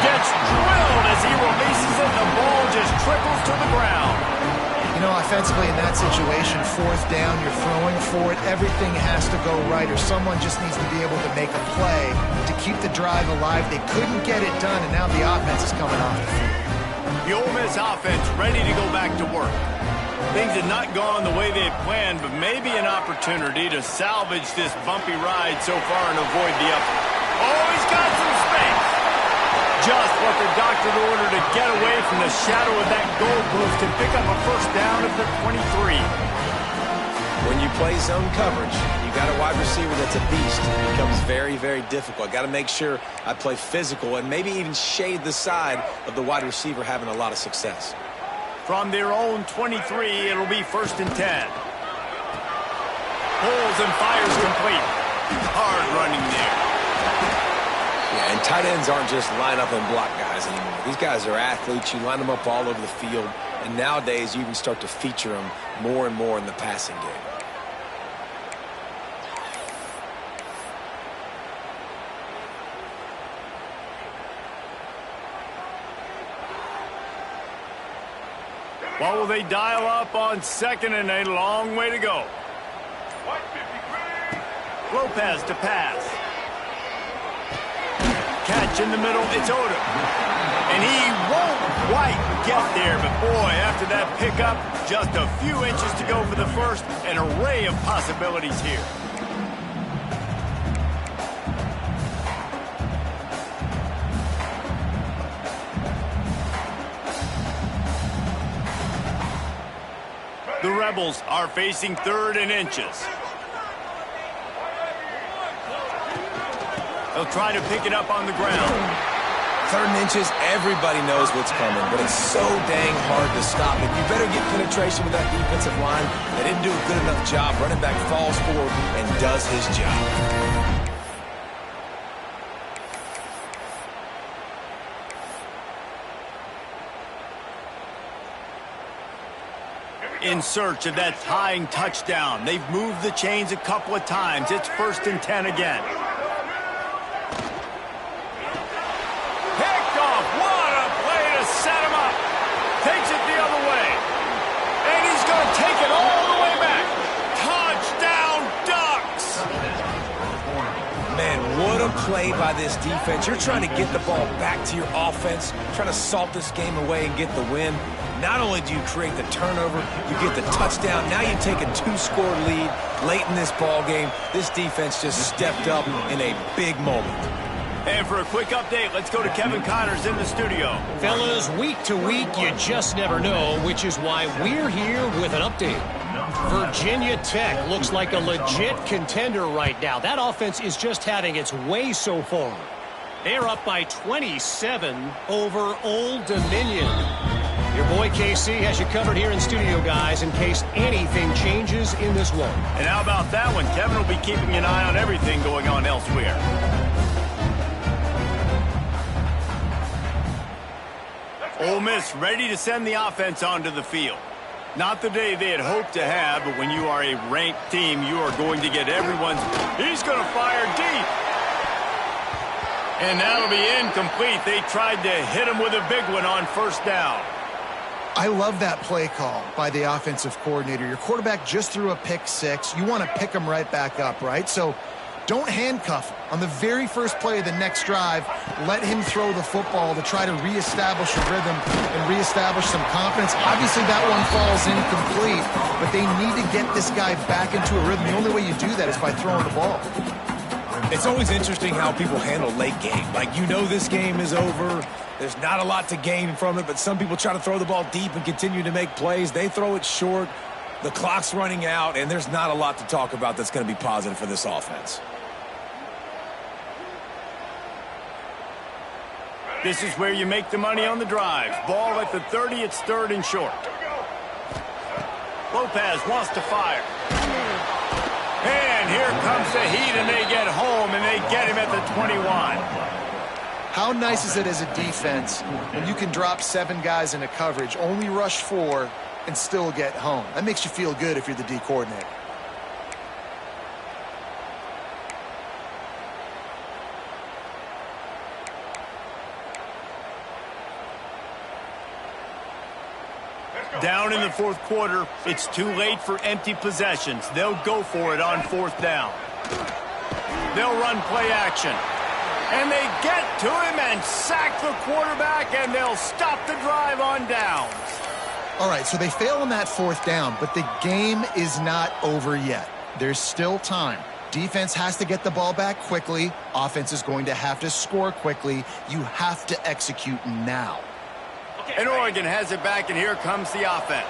Speaker 4: Gets drilled as he releases it, and the ball just trickles to the ground.
Speaker 6: You know, offensively in that situation, fourth down, you're throwing for it, everything has to go right, or someone just needs to be able to make a play to keep the drive alive. They couldn't get it done, and now the offense is coming off the field.
Speaker 4: The Ole Miss offense ready to go back to work. Things had not gone the way they had planned, but maybe an opportunity to salvage this bumpy ride so far and avoid the upset. Oh, he's got some space. Just what the doctor ordered to get away from the shadow of that goal post and pick up a first down at the 23.
Speaker 5: When you play zone coverage, you got a wide receiver that's a beast. It becomes very, very difficult. I got to make sure I play physical and maybe even shade the side of the wide receiver having a lot of success.
Speaker 4: From their own 23, it'll be 1st and 10. Pulls and fires complete. Hard running there.
Speaker 5: Yeah, and tight ends aren't just line up and block guys anymore. These guys are athletes. You line them up all over the field. And nowadays, you can start to feature them more and more in the passing game.
Speaker 4: What will they dial up on 2nd and a long way to go? Lopez to pass. Catch in the middle, it's Odom. And he won't quite get there, but boy, after that pickup, just a few inches to go for the first, an array of possibilities here. The Rebels are facing 3rd and inches. They'll try to pick it up on the ground.
Speaker 5: 3rd and inches, everybody knows what's coming, but it's so dang hard to stop it. You better get penetration with that defensive line. They didn't do a good enough job. Running back falls forward and does his job.
Speaker 4: In search of that tying touchdown. They've moved the chains a couple of times. It's 1st and 10 again. Picked off. What a play to set him up. Takes it the other way. And he's going to take it all the way back. Touchdown, Ducks.
Speaker 5: Man, what a play by this defense. You're trying to get the ball back to your offense, trying to salt this game away and get the win. Not only do you create the turnover, you get the touchdown. Now you take a 2-score lead late in this ball game. This defense just stepped up in a big moment.
Speaker 4: And for a quick update, let's go to Kevin Connors in the studio.
Speaker 7: Fellas, week to week, you just never know, which is why we're here with an update. Virginia Tech looks like a legit contender right now. That offense is just having its way so far. They're up by 27 over Old Dominion. Your boy KC has you covered here in studio, guys, in case anything changes in this one.
Speaker 4: And how about that one? Kevin will be keeping an eye on everything going on elsewhere. Ole Miss ready to send the offense onto the field. Not the day they had hoped to have, but when you are a ranked team, you are going to get everyone's. He's going to fire deep. And that'll be incomplete. They tried to hit him with a big one on first down.
Speaker 6: I love that play call by the offensive coordinator. Your quarterback just threw a pick six. You want to pick him right back up, right? So don't handcuff him. On the very first play of the next drive, let him throw the football to try to reestablish a rhythm and reestablish some confidence. Obviously, that one falls incomplete, but they need to get this guy back into a rhythm. The only way you do that is by throwing the ball.
Speaker 5: It's always interesting how people handle late game. Like, you know this game is over. There's not a lot to gain from it, but some people try to throw the ball deep and continue to make plays. They throw it short. The clock's running out, and there's not a lot to talk about that's going to be positive for this offense.
Speaker 4: This is where you make the money on the drives. Ball at the 30, it's third and short. Lopez wants to fire. And here comes the heat, and they get home, and they get him at the 21.
Speaker 6: How nice is it as a defense when you can drop 7 guys into coverage, only rush 4, and still get home? That makes you feel good if you're the D coordinator.
Speaker 4: Down in the fourth quarter, it's too late for empty possessions. They'll go for it on fourth down. They'll run play action. And they get to him and sack the quarterback, and they'll stop the drive on downs.
Speaker 6: All right, so they fail on that fourth down, but the game is not over yet. There's still time. Defense has to get the ball back quickly. Offense is going to have to score quickly. You have to execute now.
Speaker 4: And Oregon has it back, and here comes the offense.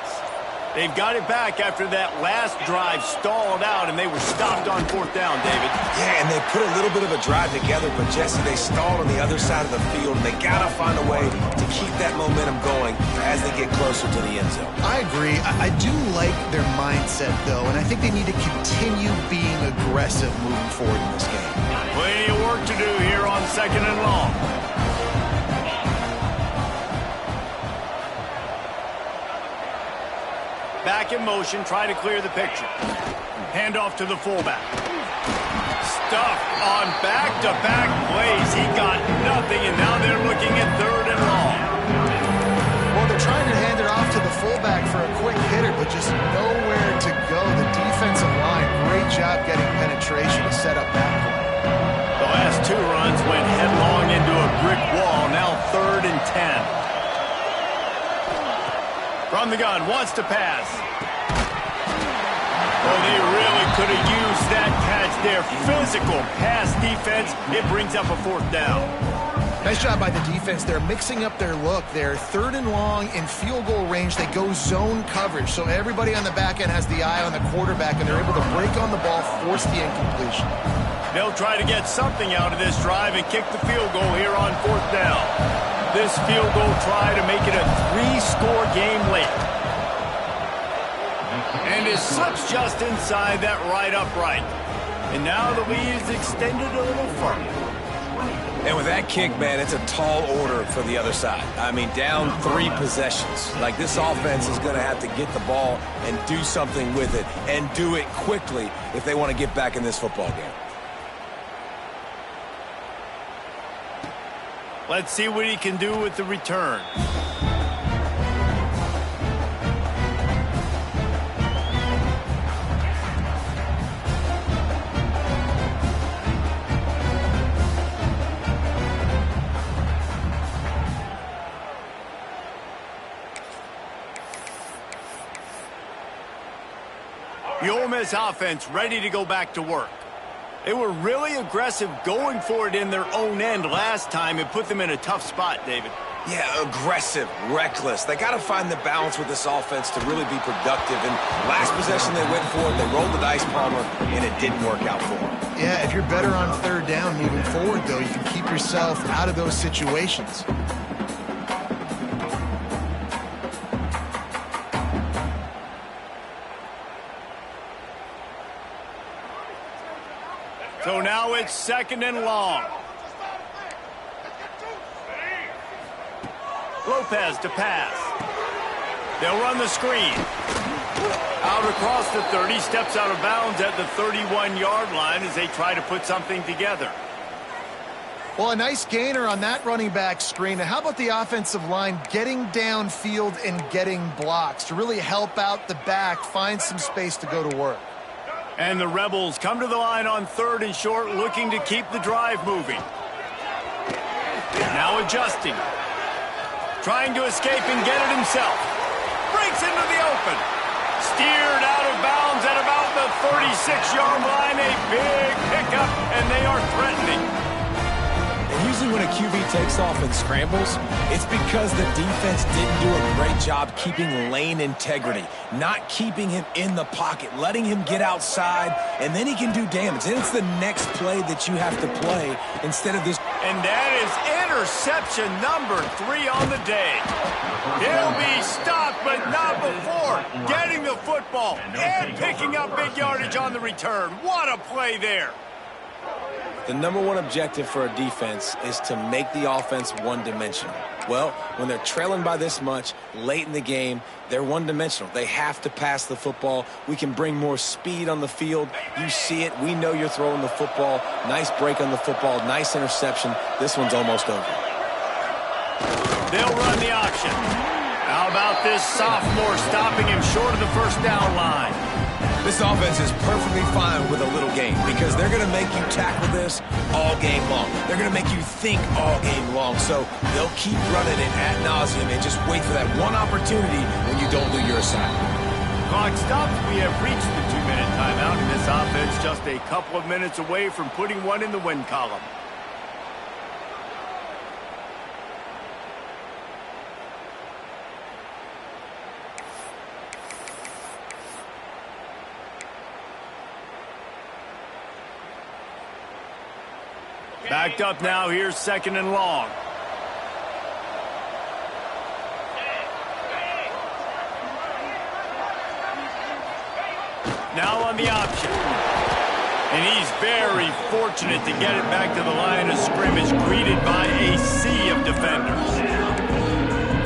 Speaker 4: They've got it back after that last drive stalled out, and they were stopped on fourth down, David.
Speaker 5: Yeah, and they put a little bit of a drive together, but Jesse, they stalled on the other side of the field, and they got to find a way to keep that momentum going as they get closer to the end zone.
Speaker 6: I agree. I do like their mindset, though, and I think they need to continue being aggressive moving forward in this game.
Speaker 4: Plenty of work to do here on second and long. Back in motion, try to clear the picture. Hand off to the fullback. Stuffed on back-to-back plays. He got nothing, and now they're looking at third and long.
Speaker 6: Well, they're trying to hand it off to the fullback for a quick hitter, but just nowhere to go. The defensive line, great job getting penetration to set up that play.
Speaker 4: The last 2 runs went headlong into a brick wall. Now third and 10. From the gun, wants to pass. Oh, they really could have used that catch there. Physical pass defense. It brings up a fourth down.
Speaker 6: Nice job by the defense. They're mixing up their look. They're third and long in field goal range. They go zone coverage. So everybody on the back end has the eye on the quarterback, and they're able to break on the ball, force the incompletion.
Speaker 4: They'll try to get something out of this drive and kick the field goal here on fourth down. This field goal try to make it a 3-score game late. And it slips just inside that right upright. And now the lead is extended a little further.
Speaker 5: And with that kick, man, it's a tall order for the other side. I mean, down 3 possessions. Like, this offense is going to have to get the ball and do something with it, and do it quickly if they want to get back in this football game.
Speaker 4: Let's see what he can do with the return. The Ole Miss offense ready to go back to work. They were really aggressive going for it in their own end last time. It put them in a tough spot, David.
Speaker 5: Yeah, aggressive, reckless. They got to find the balance with this offense to really be productive. And last possession they went for it, they rolled the dice, Palmer, and it didn't work out for them.
Speaker 6: Yeah, if you're better on third down moving forward, though, you can keep yourself out of those situations.
Speaker 4: So now it's second and long. Lopez to pass. They'll run the screen. Out across the 30, steps out of bounds at the 31-yard line as they try to put something together.
Speaker 6: Well, a nice gainer on that running back screen. Now, how about the offensive line getting downfield and getting blocks to really help out the back, find some space to go to work?
Speaker 4: And the Rebels come to the line on 3rd and short, looking to keep the drive moving. Now adjusting. Trying to escape and get it himself. Breaks into the open. Steered out of bounds at about the 36-yard line. A big pickup, and they are threatening.
Speaker 5: And usually when a QB takes off and scrambles, it's because the defense didn't do a great job keeping lane integrity, not keeping him in the pocket, letting him get outside, and then he can do damage. And it's the next play that you have to play instead of this.
Speaker 4: And that is interception number 3 on the day. He'll be stopped, but not before getting the football and picking up big yardage on the return. What a play there.
Speaker 5: The number one objective for a defense is to make the offense one-dimensional. Well, when they're trailing by this much late in the game, they're one-dimensional. They have to pass the football. We can bring more speed on the field. You see it. We know you're throwing the football. Nice break on the football. Nice interception. This one's almost over.
Speaker 4: They'll run the option. How about this sophomore stopping him short of the first down line?
Speaker 5: This offense is perfectly fine with a little game because they're going to make you tackle this all game long. They're going to make you think all game long. So they'll keep running it ad nauseum and just wait for that one opportunity when you don't do your assignment.
Speaker 4: Clock stops. We have reached the 2-minute timeout, and this offense just a couple of minutes away from putting one in the win column. Backed up now, here's 2nd and long. Now on the option. And he's very fortunate to get it back to the line of scrimmage, greeted by a sea of defenders.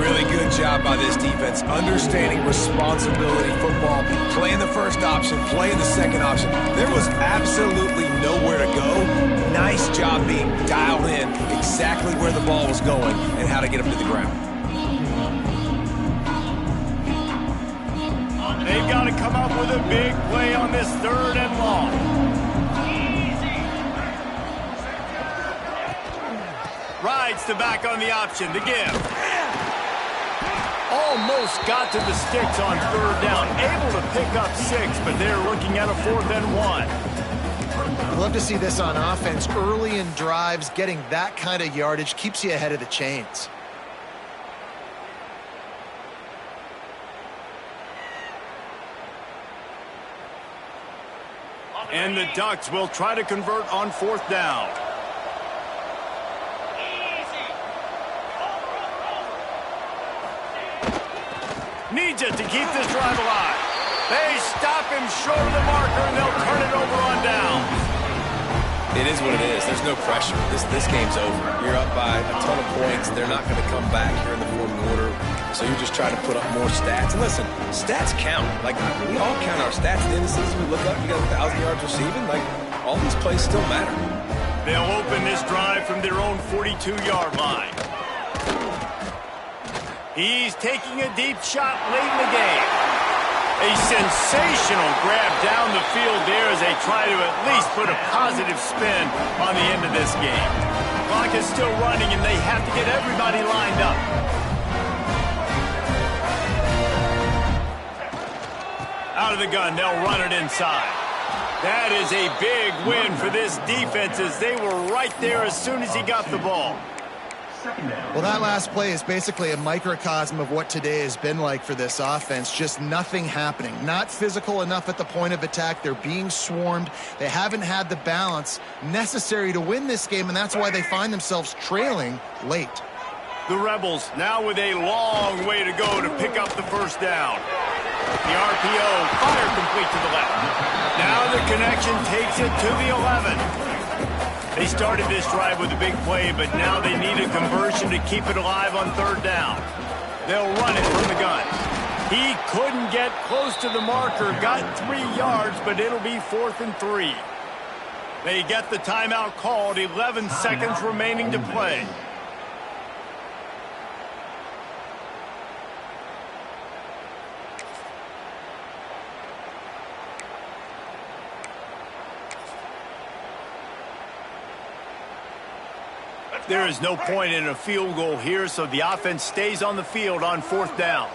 Speaker 5: Really good job by this defense, understanding responsibility football, playing the first option, playing the second option. There was absolutely nowhere to go. Nice job being dialed in exactly where the ball was going and how to get him to the ground.
Speaker 4: They've got to come up with a big play on this 3rd and long. Rides the back on the option to give. Almost got to the sticks on 3rd down. Able to pick up 6, but they're looking at a 4th and 1.
Speaker 6: Love to see this on offense. Early in drives, getting that kind of yardage keeps you ahead of the chains.
Speaker 4: And the Ducks will try to convert on 4th down. Needs it to keep this drive alive. They stop him short of the marker, and they'll turn it over on down.
Speaker 5: It is what it is. There's no pressure. This game's over. You're up by a ton of points. They're not going to come back here in the 4th quarter. So you're just trying to put up more stats. And listen, stats count. Like, we all count our stats. At the end of the season, we look up, you got 1,000 yards receiving. Like, all these plays still matter.
Speaker 4: They'll open this drive from their own 42-yard line. He's taking a deep shot late in the game. A sensational grab down the field there as they try to at least put a positive spin on the end of this game. Clock is still running, and they have to get everybody lined up. Out of the gun, they'll run it inside. That is a big win for this defense as they were right there as soon as he got the ball.
Speaker 6: Well, that last play is basically a microcosm of what today has been like for this offense. Just nothing happening. Not physical enough at the point of attack. They're being swarmed. They haven't had the balance necessary to win this game, and that's why they find themselves trailing late.
Speaker 4: The Rebels now with a long way to go to pick up the 1st down. The RPO, fire complete to the left. Now the connection takes it to the 11. They started this drive with a big play, but now they need a conversion to keep it alive on third down. They'll run it from the gun. He couldn't get close to the marker, got 3 yards, but it'll be 4th and 3. They get the timeout called, 11 seconds remaining to play. There is no point in a field goal here, so the offense stays on the field on 4th down.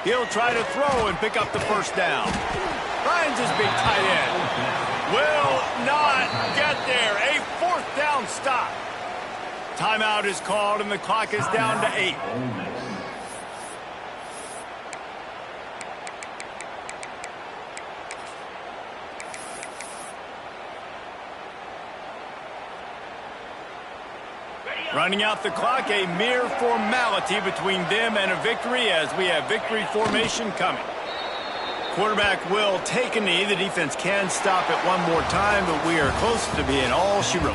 Speaker 4: He'll try to throw and pick up the first down. Finds his big tight end. Will not get there. A 4th down stop. Timeout is called, and the clock is down to 8. Running out the clock, a mere formality between them and a victory as we have victory formation coming. Quarterback will take a knee. The defense can stop it one more time, but we are close to being all she wrote.